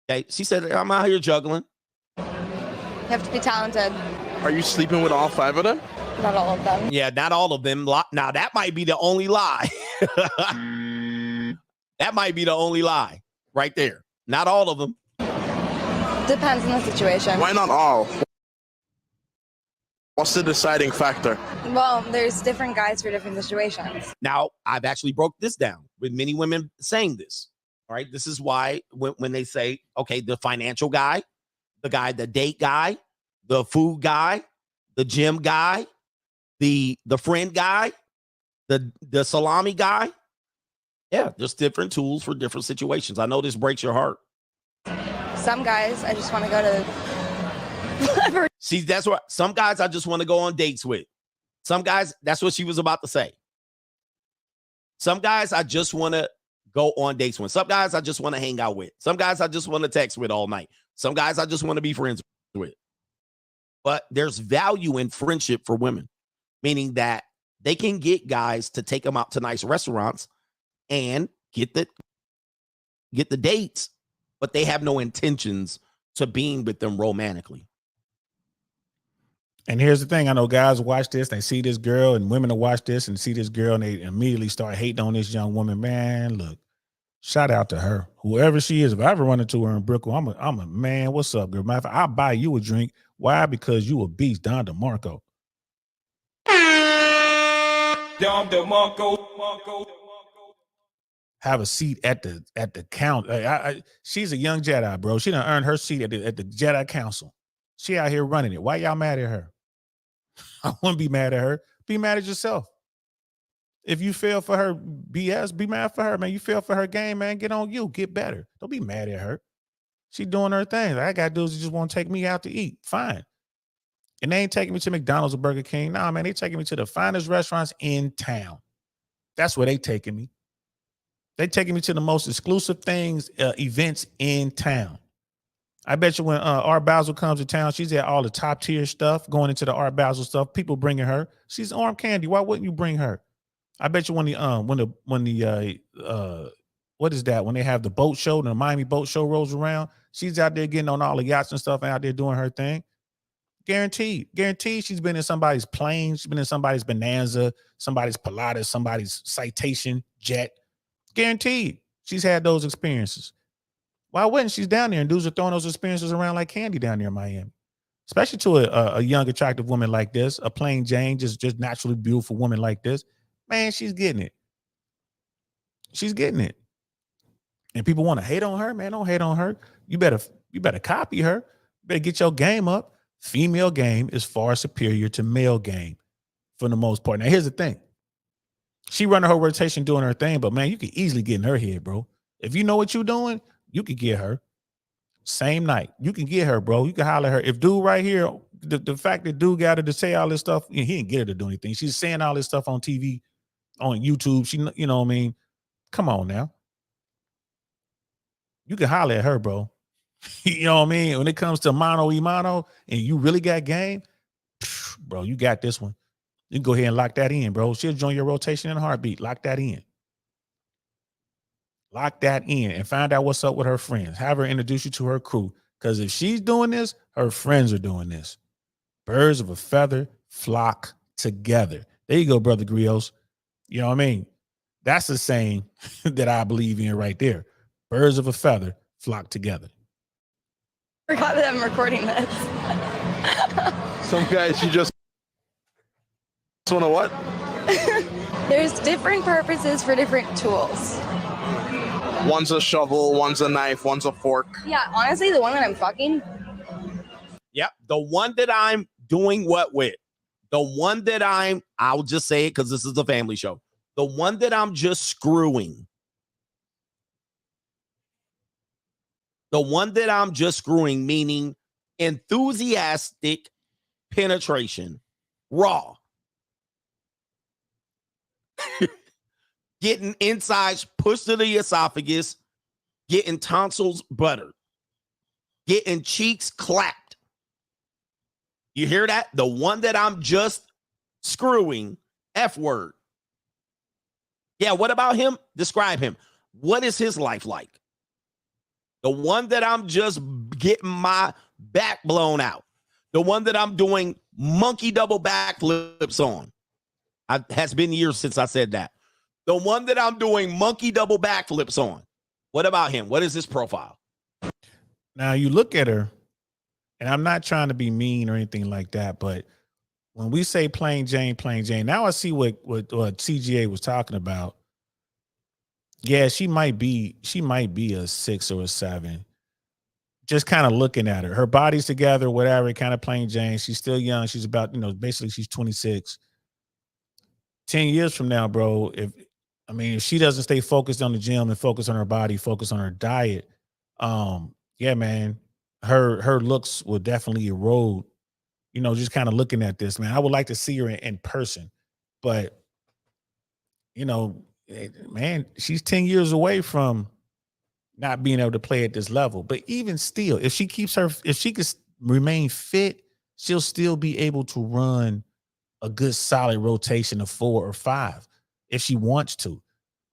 [SPEAKER 2] Okay, she said, I'm out here juggling.
[SPEAKER 6] You have to be talented.
[SPEAKER 5] Are you sleeping with all 5 of them?
[SPEAKER 6] Not all of them.
[SPEAKER 2] Yeah, not all of them. Now, that might be the only lie. That might be the only lie right there. Not all of them.
[SPEAKER 6] Depends on the situation.
[SPEAKER 5] Why not all? What's the deciding factor?
[SPEAKER 6] Well, there's different guys for different situations.
[SPEAKER 2] Now, I've actually broke this down with many women saying this. All right. This is why when they say, okay, the financial guy, the date guy, the food guy, the gym guy, the friend guy, the salami guy. Yeah, there's different tools for different situations. I know this breaks your heart.
[SPEAKER 6] Some guys, I just want to go to.
[SPEAKER 2] See, that's what some guys I just want to go on dates with. Some guys, that's what she was about to say. Some guys I just want to go on dates with. Some guys I just want to hang out with. Some guys I just want to text with all night. Some guys I just want to be friends with. But there's value in friendship for women, meaning that they can get guys to take them out to nice restaurants and get the dates, but they have no intentions to being with them romantically.
[SPEAKER 1] And here's the thing. I know guys watch this, they see this girl, and women will watch this and see this girl, and they immediately start hating on this young woman. Man, look, Shout out to her, whoever she is. If I ever run into her in Brooklyn, I'm a man. What's up, girl? Matter of fact, I'll buy you a drink. Why? Because you a beast, Don DeMarco.
[SPEAKER 10] Don DeMarco.
[SPEAKER 1] Have a seat at the count. She's a young Jedi, bro. She done earned her seat at the Jedi Council. She out here running it. Why y'all mad at her? I wouldn't be mad at her. Be mad at yourself. If you fell for her BS, be mad for her, man. You fell for her game, man. Get on you. Get better. Don't be mad at her. She doing her thing. All I got to do is just want to take me out to eat. Fine. And they ain't taking me to McDonald's or Burger King. Nah, man, they taking me to the finest restaurants in town. That's where they taking me. They taking me to the most exclusive things, events in town. I bet you when Art Basel comes to town, she's at all the top tier stuff, going into the Art Basel stuff. People bringing her. She's arm candy. Why wouldn't you bring her? I bet you when the what is that? When they have the boat show, the Miami boat show rolls around, she's out there getting on all the yachts and stuff, and out there doing her thing. Guaranteed she's been in somebody's plane. She's been in somebody's Bonanza, somebody's Pilatus, somebody's Citation jet. Guaranteed she's had those experiences. Why wouldn't she's down there and dudes are throwing those experiences around like candy down there in Miami? Especially to a young, attractive woman like this, a plain Jane, just naturally beautiful woman like this. Man, she's getting it. She's getting it. And people want to hate on her, man. Don't hate on her. You better copy her. You better get your game up. Female game is far superior to male game for the most part. Now, here's the thing. She running her rotation doing her thing, but man, you can easily get in her head, bro. If you know what you're doing, you can get her. Same night. You can get her, bro. You can holler at her. If dude right here, the fact that dude got her to say all this stuff, he didn't get her to do anything. She's saying all this stuff on TV, on YouTube. She, you know what I mean? Come on now. You can holler at her, bro. You know what I mean? When it comes to mano y mano and you really got game, bro, you got this one. You can go ahead and lock that in, bro. She'll join your rotation in a heartbeat. Lock that in. Lock that in and find out what's up with her friends. Have her introduce you to her crew. Because if she's doing this, her friends are doing this. Birds of a feather flock together. There you go, Brother Grios. You know what I mean? That's the saying that I believe in right there. Birds of a feather flock together.
[SPEAKER 6] Forgot that I'm recording this.
[SPEAKER 5] Some guys, you just want to what?
[SPEAKER 6] There's different purposes for different tools.
[SPEAKER 5] One's a shovel, one's a knife, one's a fork.
[SPEAKER 6] Yeah, honestly, the one that I'm fucking.
[SPEAKER 2] Yep. The one that I'm doing what with? The one that I'll just say it because this is a family show. The one that I'm just screwing. The one that I'm just screwing, meaning enthusiastic penetration, raw. Getting insides pushed to the esophagus, getting tonsils buttered, getting cheeks clapped. You hear that? The one that I'm just screwing, F word. Yeah, what about him? Describe him. What is his life like? The one that I'm just getting my back blown out. The one that I'm doing monkey double backflips on. Has been years since I said that. The one that I'm doing monkey double backflips on. What about him? What is his profile?
[SPEAKER 1] Now you look at her, and I'm not trying to be mean or anything like that, but when we say plain Jane, now I see what CGA was talking about. Yeah, she might be a 6 or a 7. Just kind of looking at her. Her body's together, whatever, kind of plain Jane. She's still young. She's about, basically she's 26. 10 years from now, bro, if she doesn't stay focused on the gym and focus on her body, focus on her diet, yeah, man, her looks will definitely erode. Just kind of looking at this, man. I would like to see her in person, but man, she's 10 years away from not being able to play at this level. But even still, if she could remain fit, she'll still be able to run a good solid rotation of 4 or 5 if she wants to.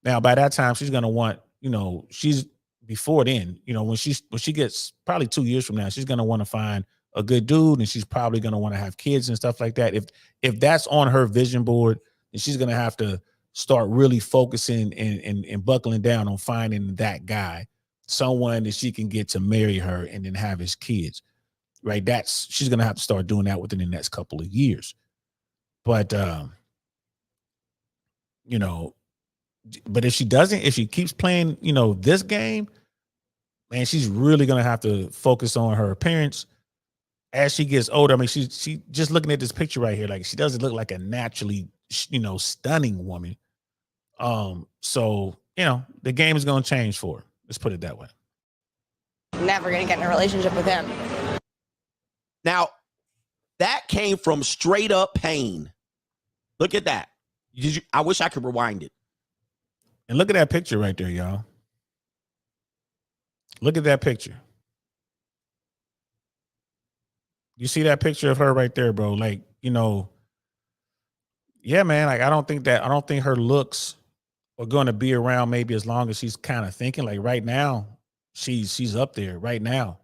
[SPEAKER 1] Now, by that time, she's going to want, she's before then, when she gets probably 2 years from now, she's going to want to find a good dude, and she's probably going to want to have kids and stuff like that. If that's on her vision board, then she's going to have to start really focusing and buckling down on finding that guy, someone that she can get to marry her and then have his kids, right? She's going to have to start doing that within the next couple of years. But, you know, but if she doesn't, if she keeps playing, you know, this game, man, she's really going to have to focus on her appearance as she gets older. I mean, she just looking at this picture right here, like she doesn't look like a naturally, you know, stunning woman. So, you know, the game is going to change for her. Let's put it that way.
[SPEAKER 6] Never gonna get in a relationship with him.
[SPEAKER 2] Now, that came from straight up pain. Look at that. I wish I could rewind it.
[SPEAKER 1] And look at that picture right there, y'all. Look at that picture. You see that picture of her right there, bro? Like, you know, yeah, man. Like, I don't think her looks are going to be around maybe as long as she's kind of thinking. Like right now, she's up there right now.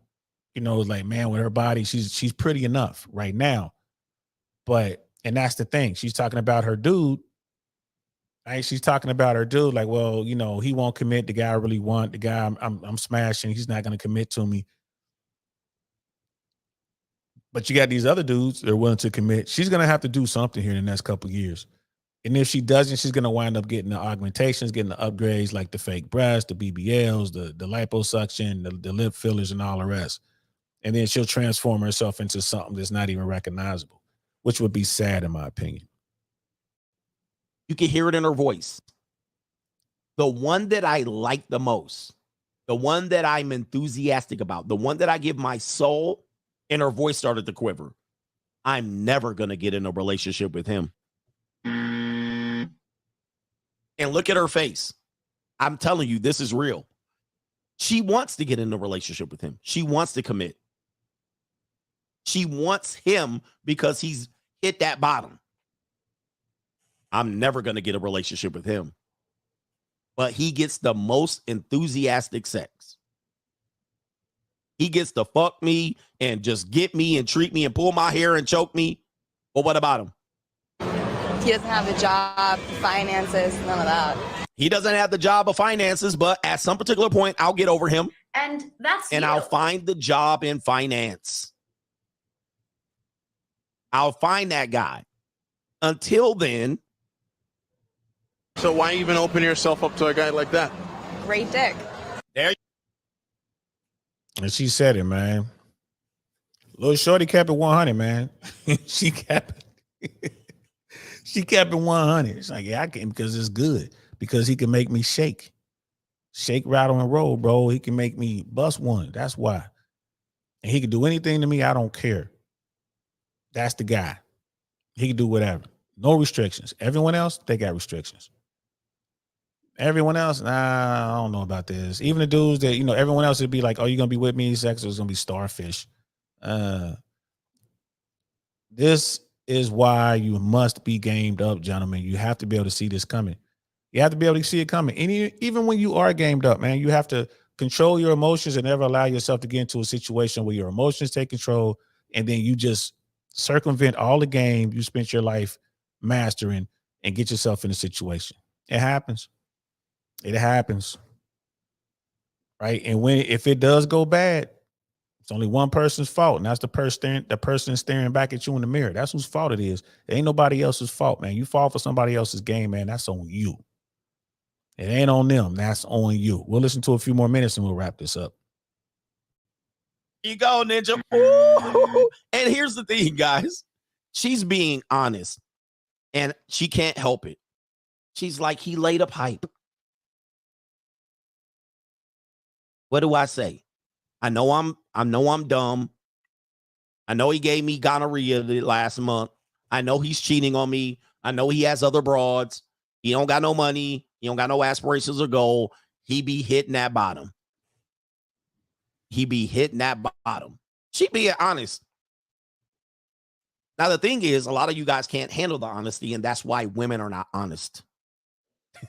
[SPEAKER 1] You know, like, man, with her body, she's pretty enough right now. But, and that's the thing. She's talking about her dude. Right? She's talking about her dude, like, well, you know, he won't commit. The guy I really want, the guy I'm smashing, he's not going to commit to me. But you got these other dudes that are willing to commit. She's going to have to do something here in the next couple of years. And if she doesn't, she's going to wind up getting the augmentations, getting the upgrades like the fake breasts, the BBLs, the liposuction, the lip fillers, and all the rest. And then she'll transform herself into something that's not even recognizable, which would be sad in my opinion.
[SPEAKER 2] You can hear it in her voice. The one that I like the most, the one that I'm enthusiastic about, the one that I give my soul, and her voice started to quiver. I'm never going to get in a relationship with him. And look at her face. I'm telling you, this is real. She wants to get in a relationship with him. She wants to commit. She wants him because he's hit that bottom. I'm never going to get a relationship with him. But he gets the most enthusiastic sex. He gets to fuck me and just get me and treat me and pull my hair and choke me. But what about him?
[SPEAKER 6] He doesn't have a job, finances, none of that.
[SPEAKER 2] He doesn't have the job or finances, but at some particular point, I'll get over him.
[SPEAKER 11] And that's
[SPEAKER 2] and I'll find the job in finance. I'll find that guy. Until then.
[SPEAKER 5] So why even open yourself up to a guy like that?
[SPEAKER 6] Great dick.
[SPEAKER 2] There.
[SPEAKER 1] And she said it, man. Little shorty kept it 100, man. She kept it 100. It's like, yeah, I can because it's good. Because he can make me shake, rattle, and roll, bro. He can make me bust one. That's why. And he can do anything to me. I don't care. That's the guy. He can do whatever. No restrictions. Everyone else, they got restrictions. Everyone else, nah, I don't know about this. Even the dudes that, you know, everyone else would be like, oh, you're going to be with me? Sex is going to be starfish. This is why you must be gamed up, gentlemen. You have to be able to see this coming. You have to be able to see it coming. And even when you are gamed up, man, you have to control your emotions and never allow yourself to get into a situation where your emotions take control and then you just circumvent all the game you spent your life mastering and get yourself in a situation. It happens. It happens. Right? And if it does go bad, it's only one person's fault, and that's the person staring back at you in the mirror. That's whose fault it is. It ain't nobody else's fault, man. You fall for somebody else's game, man. That's on you. It ain't on them. That's on you. We'll listen to a few more minutes and we'll wrap this up.
[SPEAKER 2] You go, Ninja. Ooh. And here's the thing, guys. She's being honest, and she can't help it. She's like, he laid a pipe. What do I say? I know I'm dumb. I know he gave me gonorrhea last month. I know he's cheating on me. I know he has other broads. He don't got no money. He don't got no aspirations or goal. He be hitting that bottom. He be hitting that bottom. She being honest. Now, the thing is, a lot of you guys can't handle the honesty, and that's why women are not honest.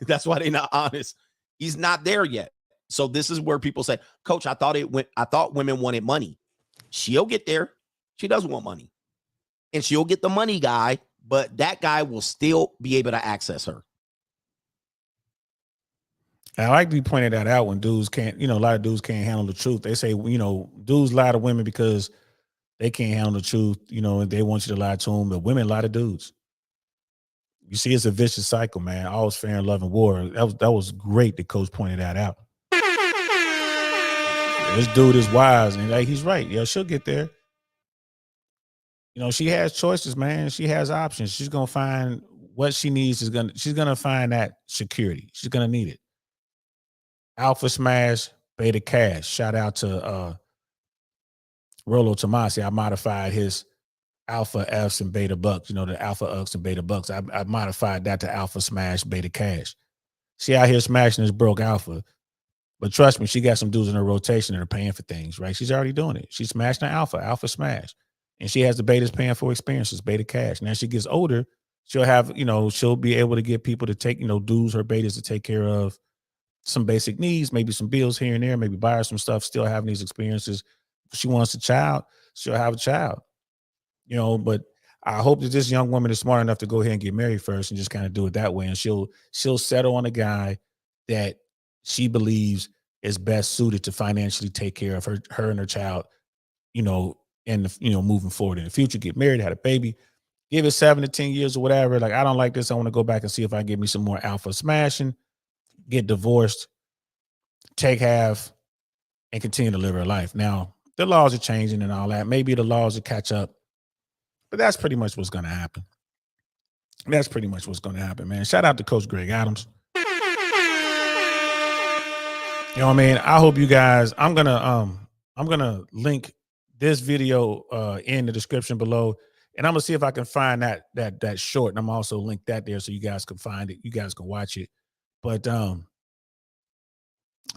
[SPEAKER 2] That's why they're not honest. He's not there yet. So this is where people say, Coach, I thought women wanted money. She'll get there. She does want money. And she'll get the money guy, but that guy will still be able to access her.
[SPEAKER 1] I like to be pointed that out when dudes can't, a lot of dudes can't handle the truth. They say, dudes lie to women because they can't handle the truth, and they want you to lie to them, but women lie to dudes. You see, it's a vicious cycle, man. All's fair in love and war. That was great that Coach pointed that out. This dude is wise, and he's right. Yeah, she'll get there. She has choices, man. She has options. She's gonna find what she needs. She's gonna find that security. She's gonna need it. Alpha smash, beta cash. Shout out to Rollo Tomasi. I modified his alpha Fs and beta bucks. The alpha Ucks and beta bucks. I modified that to alpha smash, beta cash. She out here smashing this broke alpha. But trust me, she got some dudes in her rotation that are paying for things, right? She's already doing it. She's smashing the alpha smash. And she has the betas paying for experiences, beta cash. And as she gets older, she'll have, she'll be able to get people to take, dudes, her betas to take care of some basic needs, maybe some bills here and there, maybe buy her some stuff, still having these experiences. If she wants a child, she'll have a child. But I hope that this young woman is smart enough to go ahead and get married first and just kind of do it that way. And she'll settle on a guy that she believes is best suited to financially take care of her and her child, and moving forward in the future, get married, had a baby, give it 7 to 10 years or whatever. Like, I don't like this. I want to go back and see if I can get me some more alpha smashing, get divorced, take half, and continue to live her life. Now, the laws are changing and all that. Maybe the laws will catch up, but that's pretty much what's going to happen. That's pretty much what's going to happen, man. Shout out to Coach Greg Adams. You know what I mean? I hope you guys, I'm gonna link this video in the description below, and I'm gonna see if I can find that short, and I'm also link that there so you guys can find it. You guys can watch it. But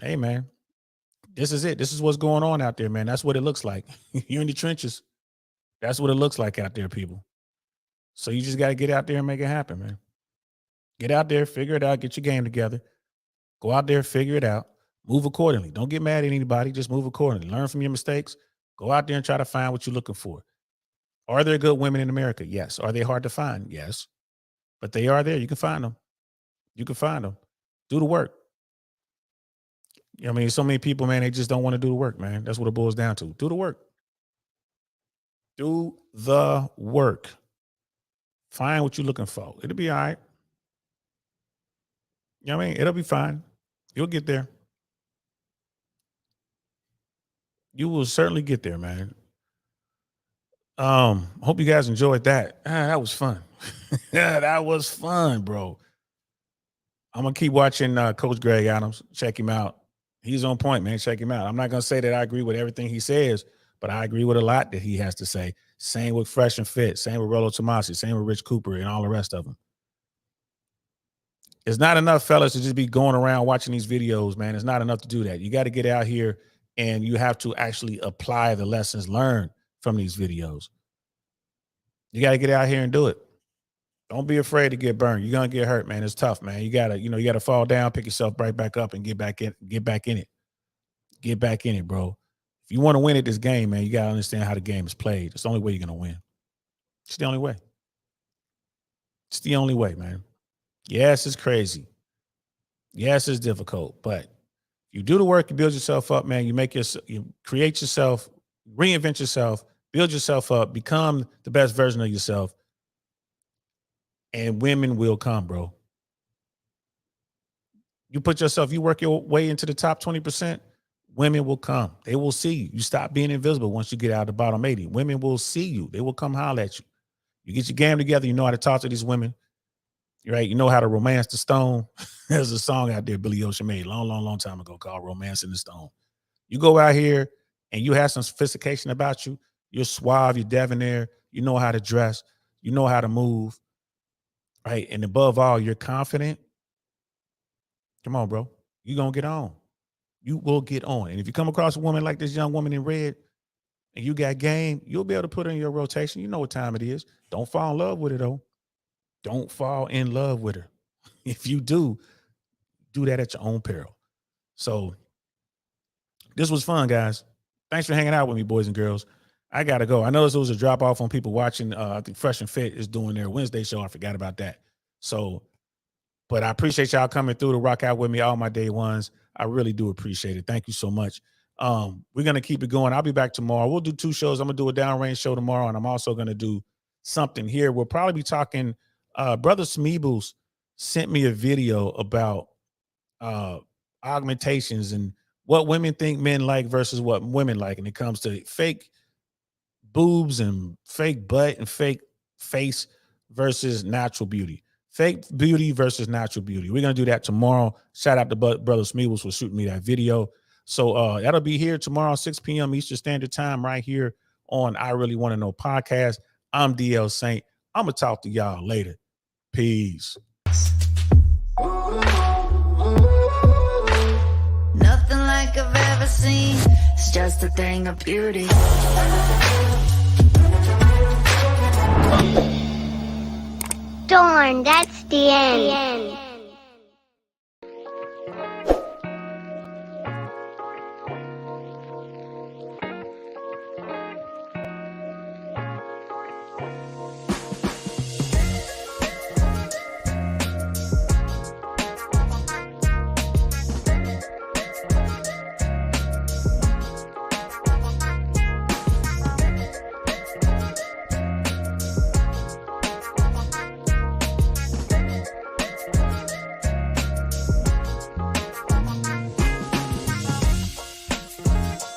[SPEAKER 1] hey, man, this is it. This is what's going on out there, man. That's what it looks like. You're in the trenches. That's what it looks like out there, people. So you just got to get out there and make it happen, man. Get out there, figure it out, get your game together. Go out there, figure it out. Move accordingly. Don't get mad at anybody. Just move accordingly. Learn from your mistakes. Go out there and try to find what you're looking for. Are there good women in America? Yes. Are they hard to find? Yes. But they are there. You can find them. You can find them. Do the work. I mean, so many people, man, they just don't want to do the work, man. That's what it boils down to. Do the work. Do the work. Find what you're looking for. It'll be all right. You know what I mean? It'll be fine. You'll get there. You will certainly get there, man. Hope you guys enjoyed that. That was fun. Yeah, that was fun, bro. I'm gonna keep watching Coach Greg Adams. Check him out. He's on point, man. Check him out. I'm not gonna say that I agree with everything he says, but I agree with a lot that he has to say. Same with Fresh and Fit. Same with Rollo Tomasi. Same with Rich Cooper and all the rest of them. It's not enough, fellas, to just be going around watching these videos, man. It's not enough to do that. You got to get out here and you have to actually apply the lessons learned from these videos. You got to get out here and do it. Don't be afraid to get burned. You're going to get hurt, man. It's tough, man. You got to fall down, pick yourself right back up and get back in it. Get back in it, bro. If you want to win at this game, man, you got to understand how the game is played. It's the only way you're going to win. It's the only way. It's the only way, man. Yes, it's crazy. Yes, it's difficult, but you do the work, you build yourself up, man. You create yourself, reinvent yourself, build yourself up, become the best version of yourself, and women will come, bro. You work your way into the top 20%, women will come. They will see you. You stop being invisible once you get out of the bottom 80. Women will see you. They will come holler at you. You get your game together, you know how to talk to these women. Right, you know how to romance the stone. There's a song out there Billy Ocean made long time ago called "Romancing the Stone." You go out here and you have some sophistication about you. You're suave, you're debonair. You know how to dress. You know how to move. Right, and above all, you're confident. Come on, bro. You're gonna get on. You will get on. And if you come across a woman like this young woman in red, and you got game, you'll be able to put her in your rotation. You know what time it is. Don't fall in love with her though. Don't fall in love with her. If you do that at your own peril. So this was fun, guys. Thanks for hanging out with me, boys and girls. I got to go. I noticed it was a drop off on people watching. I think Fresh and Fit is doing their Wednesday show. I forgot about that. So But I appreciate y'all coming through to rock out with me, all my day ones. I really do appreciate it. Thank you so much. We're going to keep it going. I'll be back tomorrow. We'll do 2 shows. I'm going to do a downrange show tomorrow, and I'm also going to do something here. We'll probably be talking. Brother Smeebles sent me a video about augmentations and what women think men like versus what women like. And it comes to fake boobs and fake butt and fake face versus natural beauty. Fake beauty versus natural beauty. We're going to do that tomorrow. Shout out to Brother Smeebles for shooting me that video. So that'll be here tomorrow, 6 p.m. Eastern Standard Time, right here on I Really Want to Know podcast. I'm DL Saint. I'm going to talk to y'all later. Peace.
[SPEAKER 11] Nothing like I've ever seen. It's just a thing of beauty.
[SPEAKER 12] Darn, that's the end.